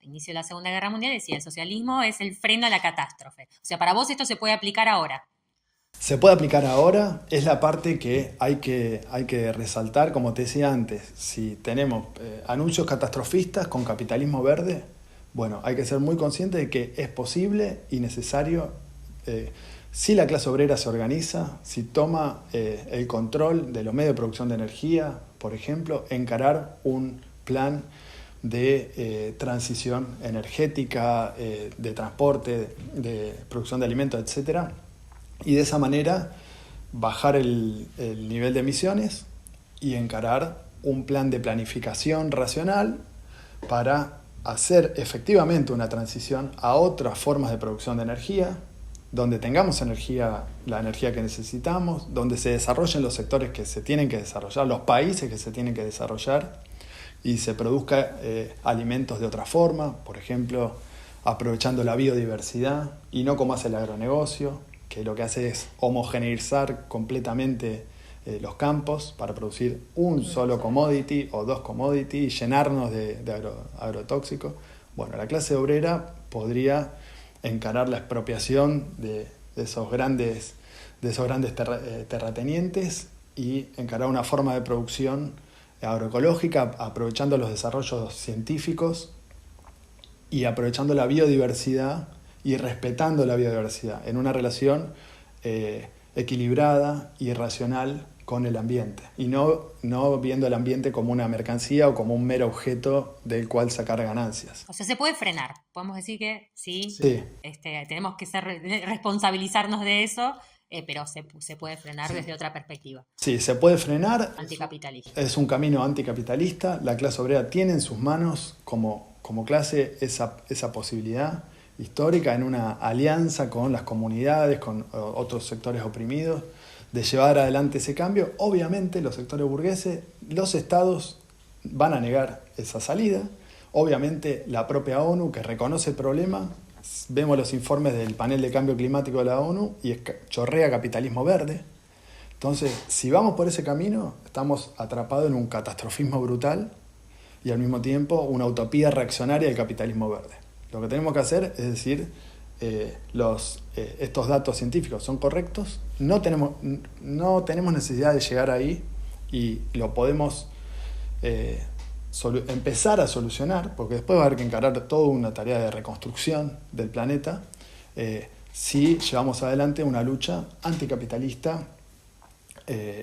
inicio de la Segunda Guerra Mundial, decía, el socialismo es el freno a la catástrofe. O sea, para vos esto se puede aplicar ahora. Se puede aplicar ahora, es la parte que hay que resaltar, como te decía antes. Si tenemos anuncios catastrofistas con capitalismo verde, bueno, hay que ser muy conscientes de que es posible y necesario, si la clase obrera se organiza, si toma el control de los medios de producción de energía, por ejemplo, encarar un plan de transición energética, de transporte, de producción de alimentos, etcétera, y de esa manera bajar el nivel de emisiones y encarar un plan de planificación racional para hacer efectivamente una transición a otras formas de producción de energía, donde tengamos la energía que necesitamos, donde se desarrollen los sectores que se tienen que desarrollar, los países que se tienen que desarrollar, y se produzca alimentos de otra forma, por ejemplo, aprovechando la biodiversidad y no como hace el agronegocio, que lo que hace es homogeneizar completamente los campos para producir un solo commodity o dos commodities y llenarnos de agrotóxicos. Bueno, la clase obrera podría encarar la expropiación de esos grandes terratenientes y encarar una forma de producción agroecológica aprovechando los desarrollos científicos y aprovechando la biodiversidad y respetando la biodiversidad en una relación equilibrada y racional con el ambiente, y no viendo el ambiente como una mercancía o como un mero objeto del cual sacar ganancias. O sea, se puede frenar. Podemos decir que sí. Sí. Tenemos que responsabilizarnos de eso pero se puede frenar desde otra perspectiva. Sí, se puede frenar. Anticapitalista. Es un camino anticapitalista. La clase obrera tiene en sus manos como clase esa posibilidad histórica en una alianza con las comunidades, con otros sectores oprimidos, de llevar adelante ese cambio. Obviamente los sectores burgueses, los estados van a negar esa salida. Obviamente la propia ONU, que reconoce el problema, vemos los informes del panel de cambio climático de la ONU y chorrea capitalismo verde. Entonces, si vamos por ese camino, estamos atrapados en un catastrofismo brutal y al mismo tiempo una utopía reaccionaria del capitalismo verde. Lo que tenemos que hacer es decir, estos datos científicos son correctos, no tenemos necesidad de llegar ahí y lo podemos empezar a solucionar, porque después va a haber que encarar toda una tarea de reconstrucción del planeta si llevamos adelante una lucha anticapitalista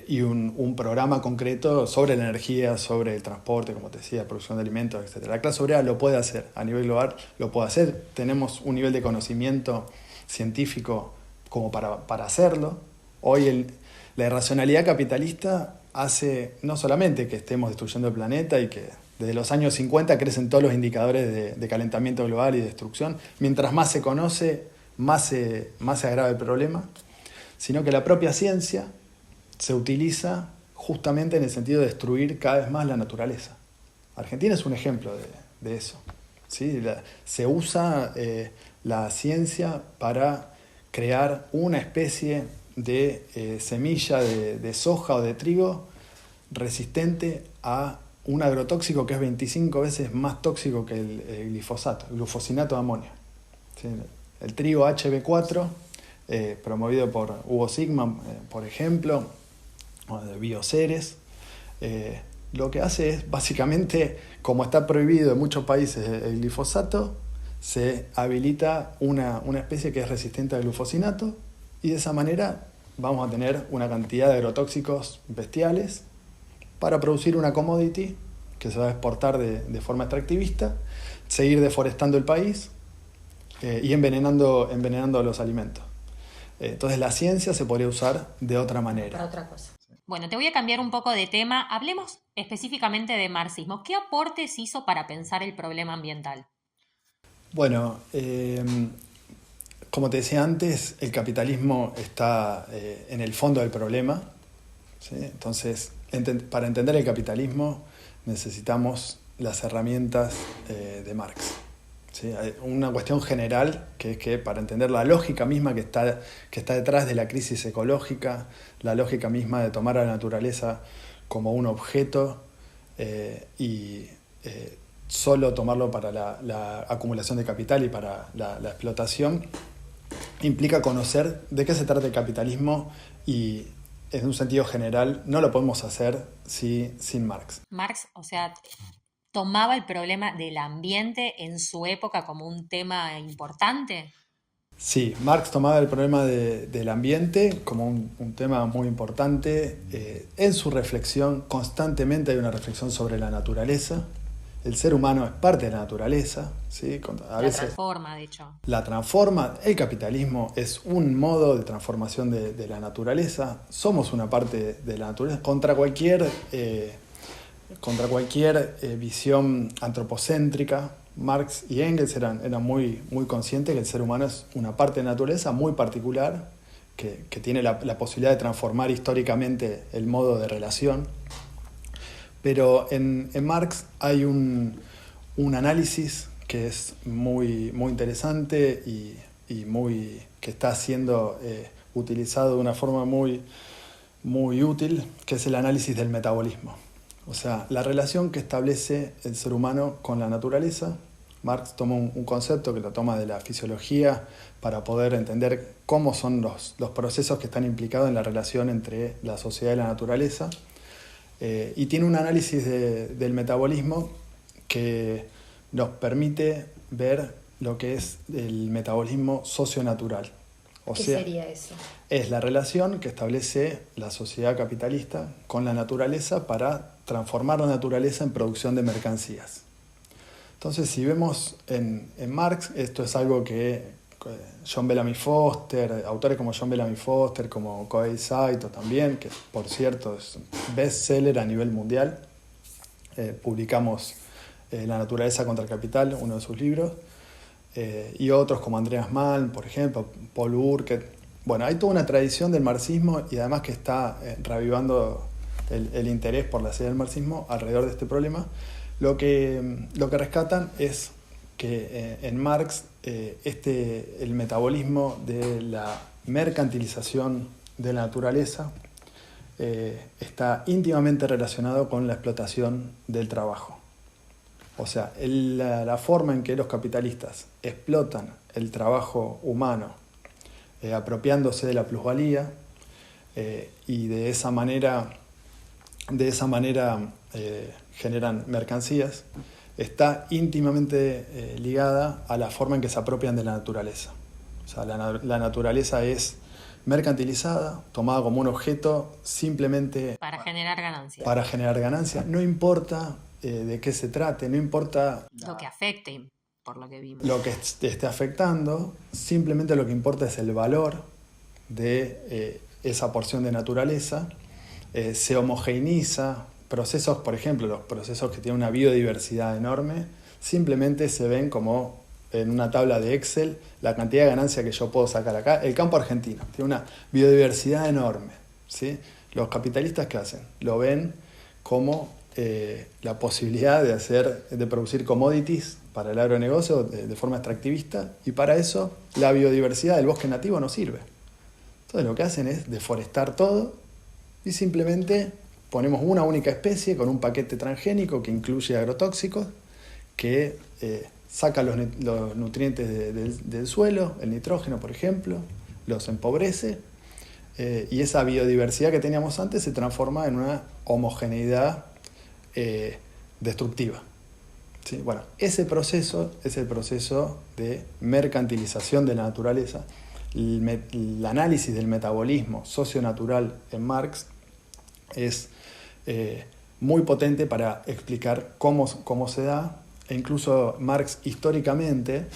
y un programa concreto sobre la energía, sobre el transporte, como te decía, producción de alimentos, etc. La clase obrera lo puede hacer, a nivel global lo puede hacer, tenemos un nivel de conocimiento científico como para hacerlo. Hoy la irracionalidad capitalista hace no solamente que estemos destruyendo el planeta y que desde los años 50 crecen todos los indicadores de calentamiento global y destrucción, mientras más se conoce, más se agrava el problema, sino que la propia ciencia se utiliza justamente en el sentido de destruir cada vez más la naturaleza. Argentina es un ejemplo de eso, ¿sí? Se usa la ciencia para crear una especie de semilla de soja o de trigo resistente a un agrotóxico que es 25 veces más tóxico que el glifosato, el glufosinato de amonio. ¿Sí? El trigo HB4, promovido por Hugo Sigman, por ejemplo, o de Bioceres, lo que hace es básicamente, como está prohibido en muchos países el glifosato, se habilita una especie que es resistente al glufosinato y de esa manera vamos a tener una cantidad de agrotóxicos bestiales para producir una commodity que se va a exportar de forma extractivista, seguir deforestando el país y envenenando los alimentos. Entonces la ciencia se podría usar de otra manera. Para otra cosa. Bueno, te voy a cambiar un poco de tema. Hablemos específicamente de marxismo. ¿Qué aportes hizo para pensar el problema ambiental? Bueno, como te decía antes, el capitalismo está en el fondo del problema, ¿sí? Entonces, para entender el capitalismo necesitamos las herramientas de Marx. ¿Sí? Hay una cuestión general que es que para entender la lógica misma que está detrás de la crisis ecológica, la lógica misma de tomar a la naturaleza como un objeto y solo tomarlo para la acumulación de capital y para la explotación, implica conocer de qué se trata el capitalismo y en un sentido general no lo podemos hacer sin Marx. Marx, o sea, tomaba el problema del ambiente en su época como un tema importante. Sí, Marx tomaba el problema del ambiente como un tema muy importante. En su reflexión constantemente hay una reflexión sobre la naturaleza. El ser humano es parte de la naturaleza, ¿sí? A veces transforma, de hecho. La transforma. El capitalismo es un modo de transformación de la naturaleza. Somos una parte de la naturaleza contra cualquier visión antropocéntrica. Marx y Engels eran muy, muy conscientes que el ser humano es una parte de la naturaleza muy particular, que tiene la posibilidad de transformar históricamente el modo de relación. Pero en Marx hay un análisis que es muy, muy interesante y que está siendo utilizado de una forma muy, muy útil, que es el análisis del metabolismo. O sea, la relación que establece el ser humano con la naturaleza. Marx toma un concepto que lo toma de la fisiología para poder entender cómo son los procesos que están implicados en la relación entre la sociedad y la naturaleza. Y tiene un análisis del metabolismo que nos permite ver lo que es el metabolismo socionatural. ¿Qué sería eso? Es la relación que establece la sociedad capitalista con la naturaleza para transformar la naturaleza en producción de mercancías. Entonces, si vemos en Marx, esto es algo que John Bellamy Foster, autores como John Bellamy Foster, como Kohei Saito también, que por cierto es bestseller a nivel mundial. Publicamos La naturaleza contra el capital, uno de sus libros, y otros como Andreas Malm, por ejemplo, Paul Burket. Bueno, hay toda una tradición del marxismo y además que está revivando el interés por la idea del marxismo alrededor de este problema. Lo que rescatan es que en Marx el metabolismo de la mercantilización de la naturaleza está íntimamente relacionado con la explotación del trabajo. O sea, la forma en que los capitalistas explotan el trabajo humano, apropiándose de la plusvalía, y de esa manera generan mercancías, está íntimamente ligada a la forma en que se apropian de la naturaleza. O sea, la naturaleza es mercantilizada, tomada como un objeto simplemente Para generar ganancias. para generar ganancias. No importa de qué se trate, no importa Lo que afecte, por lo que vimos. lo que te esté afectando, simplemente lo que importa es el valor de esa porción de naturaleza. Se homogeneiza procesos, por ejemplo, los procesos que tienen una biodiversidad enorme, simplemente se ven como en una tabla de Excel la cantidad de ganancia que yo puedo sacar acá. El campo argentino tiene una biodiversidad enorme, ¿sí? Los capitalistas, ¿qué hacen? Lo ven como la posibilidad de producir commodities para el agronegocio de forma extractivista, y para eso la biodiversidad del bosque nativo no sirve. Entonces lo que hacen es deforestar todo y simplemente ponemos una única especie con un paquete transgénico que incluye agrotóxicos, que saca los nutrientes del suelo, el nitrógeno, por ejemplo, los empobrece, y esa biodiversidad que teníamos antes se transforma en una homogeneidad destructiva. ¿Sí? Bueno, ese proceso es el proceso de mercantilización de la naturaleza. El análisis del metabolismo socionatural en Marx es muy potente para explicar cómo se da, e incluso Marx históricamente,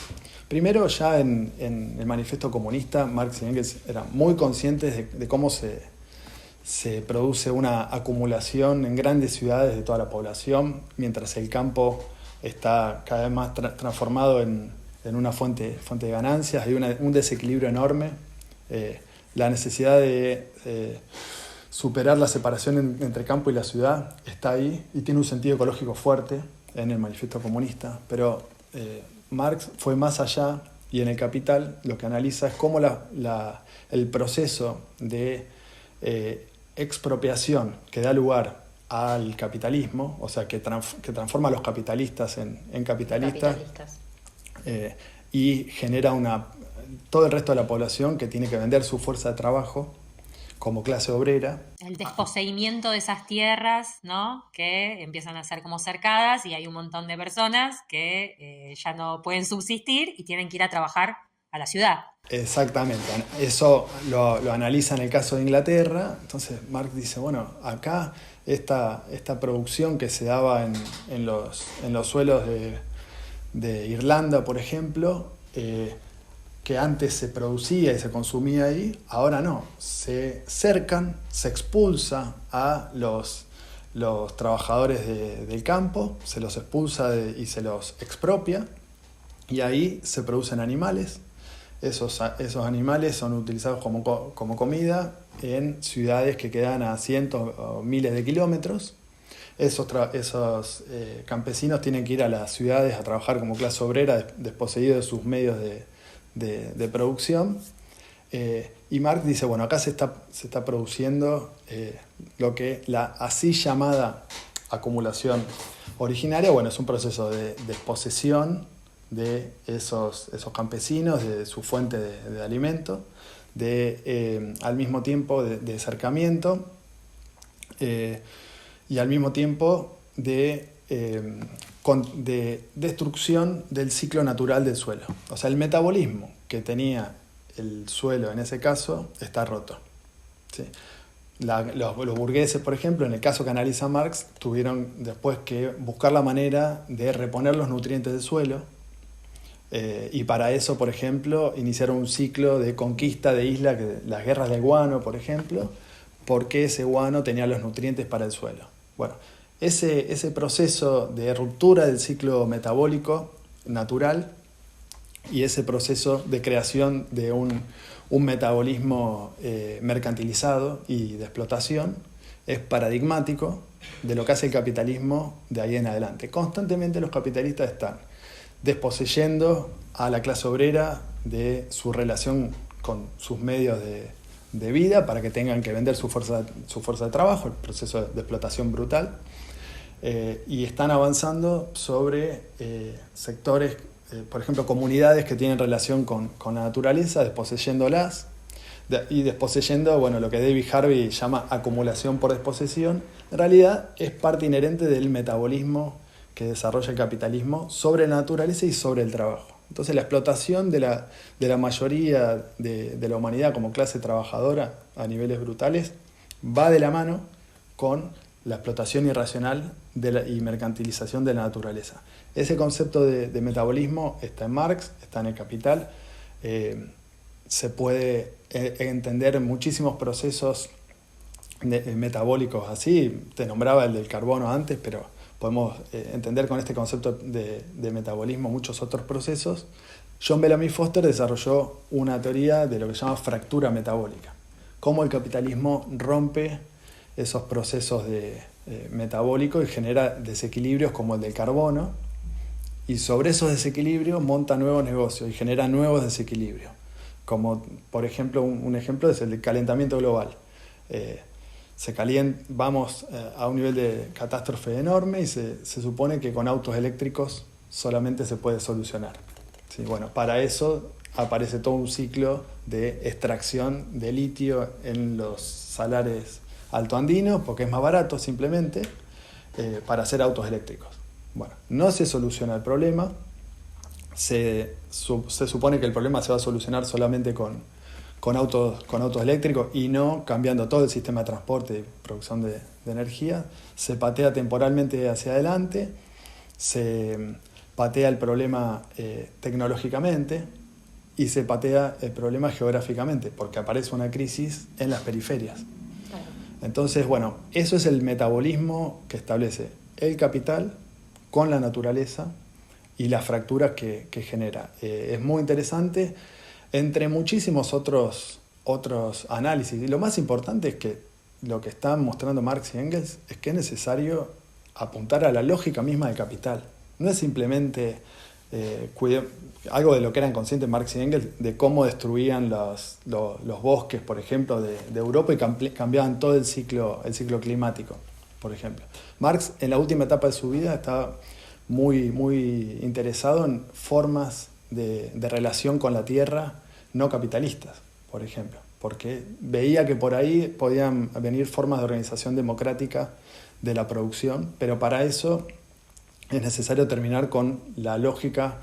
primero ya en el Manifiesto Comunista, Marx y Engels eran muy conscientes de cómo se produce una acumulación en grandes ciudades de toda la población, mientras el campo está cada vez más transformado en una fuente de ganancias. Hay un desequilibrio enorme, la necesidad de superar la separación entre campo y la ciudad está ahí y tiene un sentido ecológico fuerte en el Manifiesto Comunista, pero Marx fue más allá, y en El Capital lo que analiza es cómo el proceso de expropiación que da lugar al capitalismo, o sea, que transforma a los capitalistas en capitalistas. Y genera todo el resto de la población que tiene que vender su fuerza de trabajo como clase obrera. El desposeimiento de esas tierras, ¿no? Que empiezan a ser como cercadas y hay un montón de personas que ya no pueden subsistir y tienen que ir a trabajar a la ciudad. Exactamente, eso lo analiza en el caso de Inglaterra. Entonces Marx dice, bueno, acá esta producción que se daba en los suelos de Irlanda, por ejemplo, que antes se producía y se consumía ahí, ahora no. Se cercan, se expulsa a los trabajadores del campo, se los expulsa y se los expropia, y ahí se producen animales. Esos animales son utilizados como comida en ciudades que quedan a cientos o miles de kilómetros. Esos campesinos tienen que ir a las ciudades a trabajar como clase obrera, desposeídos de sus medios de producción. Y Marx dice, bueno, acá se está produciendo lo que la así llamada acumulación originaria, bueno, es un proceso de desposesión de esos campesinos, de su fuente de alimento, al mismo tiempo de acercamiento, y al mismo tiempo de destrucción del ciclo natural del suelo. O sea, el metabolismo que tenía el suelo en ese caso está roto. ¿Sí? Los burgueses, por ejemplo, en el caso que analiza Marx, tuvieron después que buscar la manera de reponer los nutrientes del suelo, Y para eso, por ejemplo, iniciaron un ciclo de conquista de islas, las guerras del guano, por ejemplo, porque ese guano tenía los nutrientes para el suelo. Bueno, ese proceso de ruptura del ciclo metabólico natural y ese proceso de creación de un metabolismo mercantilizado y de explotación es paradigmático de lo que hace el capitalismo de ahí en adelante. Constantemente los capitalistas están desposeyendo a la clase obrera de su relación con sus medios de vida para que tengan que vender su fuerza de trabajo, el proceso de explotación brutal, y están avanzando sobre sectores, por ejemplo, comunidades que tienen relación con la naturaleza, desposeyéndolas, y desposeyendo, bueno, lo que David Harvey llama acumulación por desposesión, en realidad es parte inherente del metabolismo que desarrolla el capitalismo sobre la naturaleza y sobre el trabajo. Entonces la explotación de la mayoría de la humanidad como clase trabajadora a niveles brutales va de la mano con la explotación irracional y mercantilización de la naturaleza. Ese concepto de metabolismo está en Marx, está en El Capital. Se puede entender muchísimos procesos metabólicos así. Te nombraba el del carbono antes, pero podemos entender con este concepto de metabolismo muchos otros procesos. John Bellamy Foster desarrolló una teoría de lo que se llama fractura metabólica. Cómo el capitalismo rompe esos procesos metabólicos y genera desequilibrios como el del carbono, y sobre esos desequilibrios monta nuevos negocios y genera nuevos desequilibrios. Como por ejemplo, un ejemplo es el del calentamiento global. Vamos a un nivel de catástrofe enorme y se supone que con autos eléctricos solamente se puede solucionar. ¿Sí? Bueno, para eso aparece todo un ciclo de extracción de litio en los salares altoandinos, porque es más barato simplemente, para hacer autos eléctricos. Bueno, no se soluciona el problema. Se supone que el problema se va a solucionar solamente con autos eléctricos y no cambiando todo el sistema de transporte y producción de energía. Se patea temporalmente hacia adelante, se patea el problema tecnológicamente y se patea el problema geográficamente, porque aparece una crisis en las periferias. Entonces, bueno, eso es el metabolismo que establece el capital con la naturaleza y las fracturas que genera. Es muy interesante, entre muchísimos otros análisis. Y lo más importante es que lo que están mostrando Marx y Engels es que es necesario apuntar a la lógica misma del capital. No es simplemente algo de lo que eran conscientes Marx y Engels, de cómo destruían los bosques, por ejemplo, de Europa, y cambiaban todo el ciclo climático, por ejemplo. Marx, en la última etapa de su vida, estaba muy, muy interesado en formas de relación con la tierra no capitalistas, por ejemplo, porque veía que por ahí podían venir formas de organización democrática de la producción, pero para eso es necesario terminar con la lógica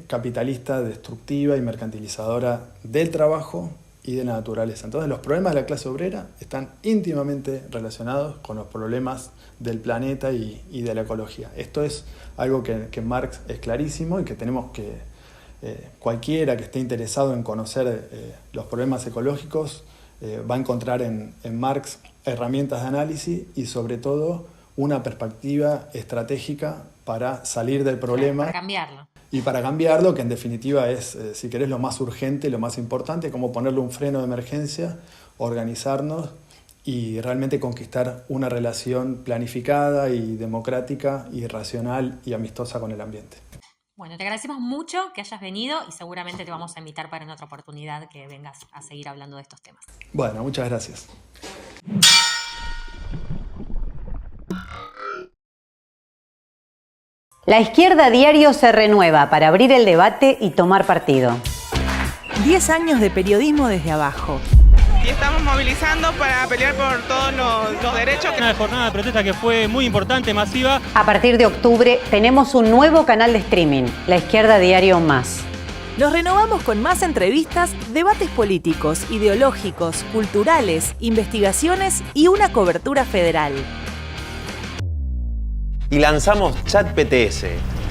capitalista, destructiva y mercantilizadora del trabajo y de la naturaleza. Entonces los problemas de la clase obrera están íntimamente relacionados con los problemas del planeta y de la ecología. Esto es algo que Marx es clarísimo y que tenemos que, cualquiera que esté interesado en conocer los problemas ecológicos va a encontrar en Marx herramientas de análisis y sobre todo una perspectiva estratégica para salir del problema. Para cambiarlo. Y para cambiarlo, que en definitiva es, si querés, lo más urgente, lo más importante, como ponerle un freno de emergencia, organizarnos y realmente conquistar una relación planificada y democrática y racional y amistosa con el ambiente. Bueno, te agradecemos mucho que hayas venido y seguramente te vamos a invitar para en otra oportunidad que vengas a seguir hablando de estos temas. Bueno, muchas gracias. La izquierda diario se renueva para abrir el debate y tomar partido. 10 años de periodismo desde abajo. Y estamos movilizando para pelear por todos los derechos. Una jornada de protesta que fue muy importante, masiva. A partir de octubre tenemos un nuevo canal de streaming, La Izquierda Diario Más. Nos renovamos con más entrevistas, debates políticos, ideológicos, culturales, investigaciones y una cobertura federal. Y lanzamos ChatPTS,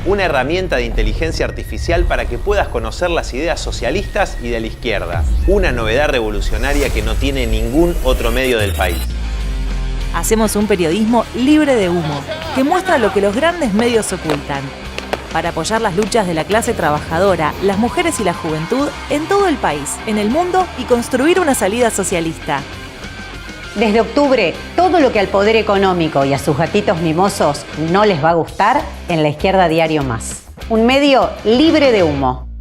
una herramienta de inteligencia artificial para que puedas conocer las ideas socialistas y de la izquierda. Una novedad revolucionaria que no tiene ningún otro medio del país. Hacemos un periodismo libre de humo, que muestra lo que los grandes medios ocultan, para apoyar las luchas de la clase trabajadora, las mujeres y la juventud en todo el país, en el mundo y construir una salida socialista. Desde octubre, todo lo que al poder económico y a sus gatitos mimosos no les va a gustar, en La Izquierda Diario Más. Un medio libre de humo.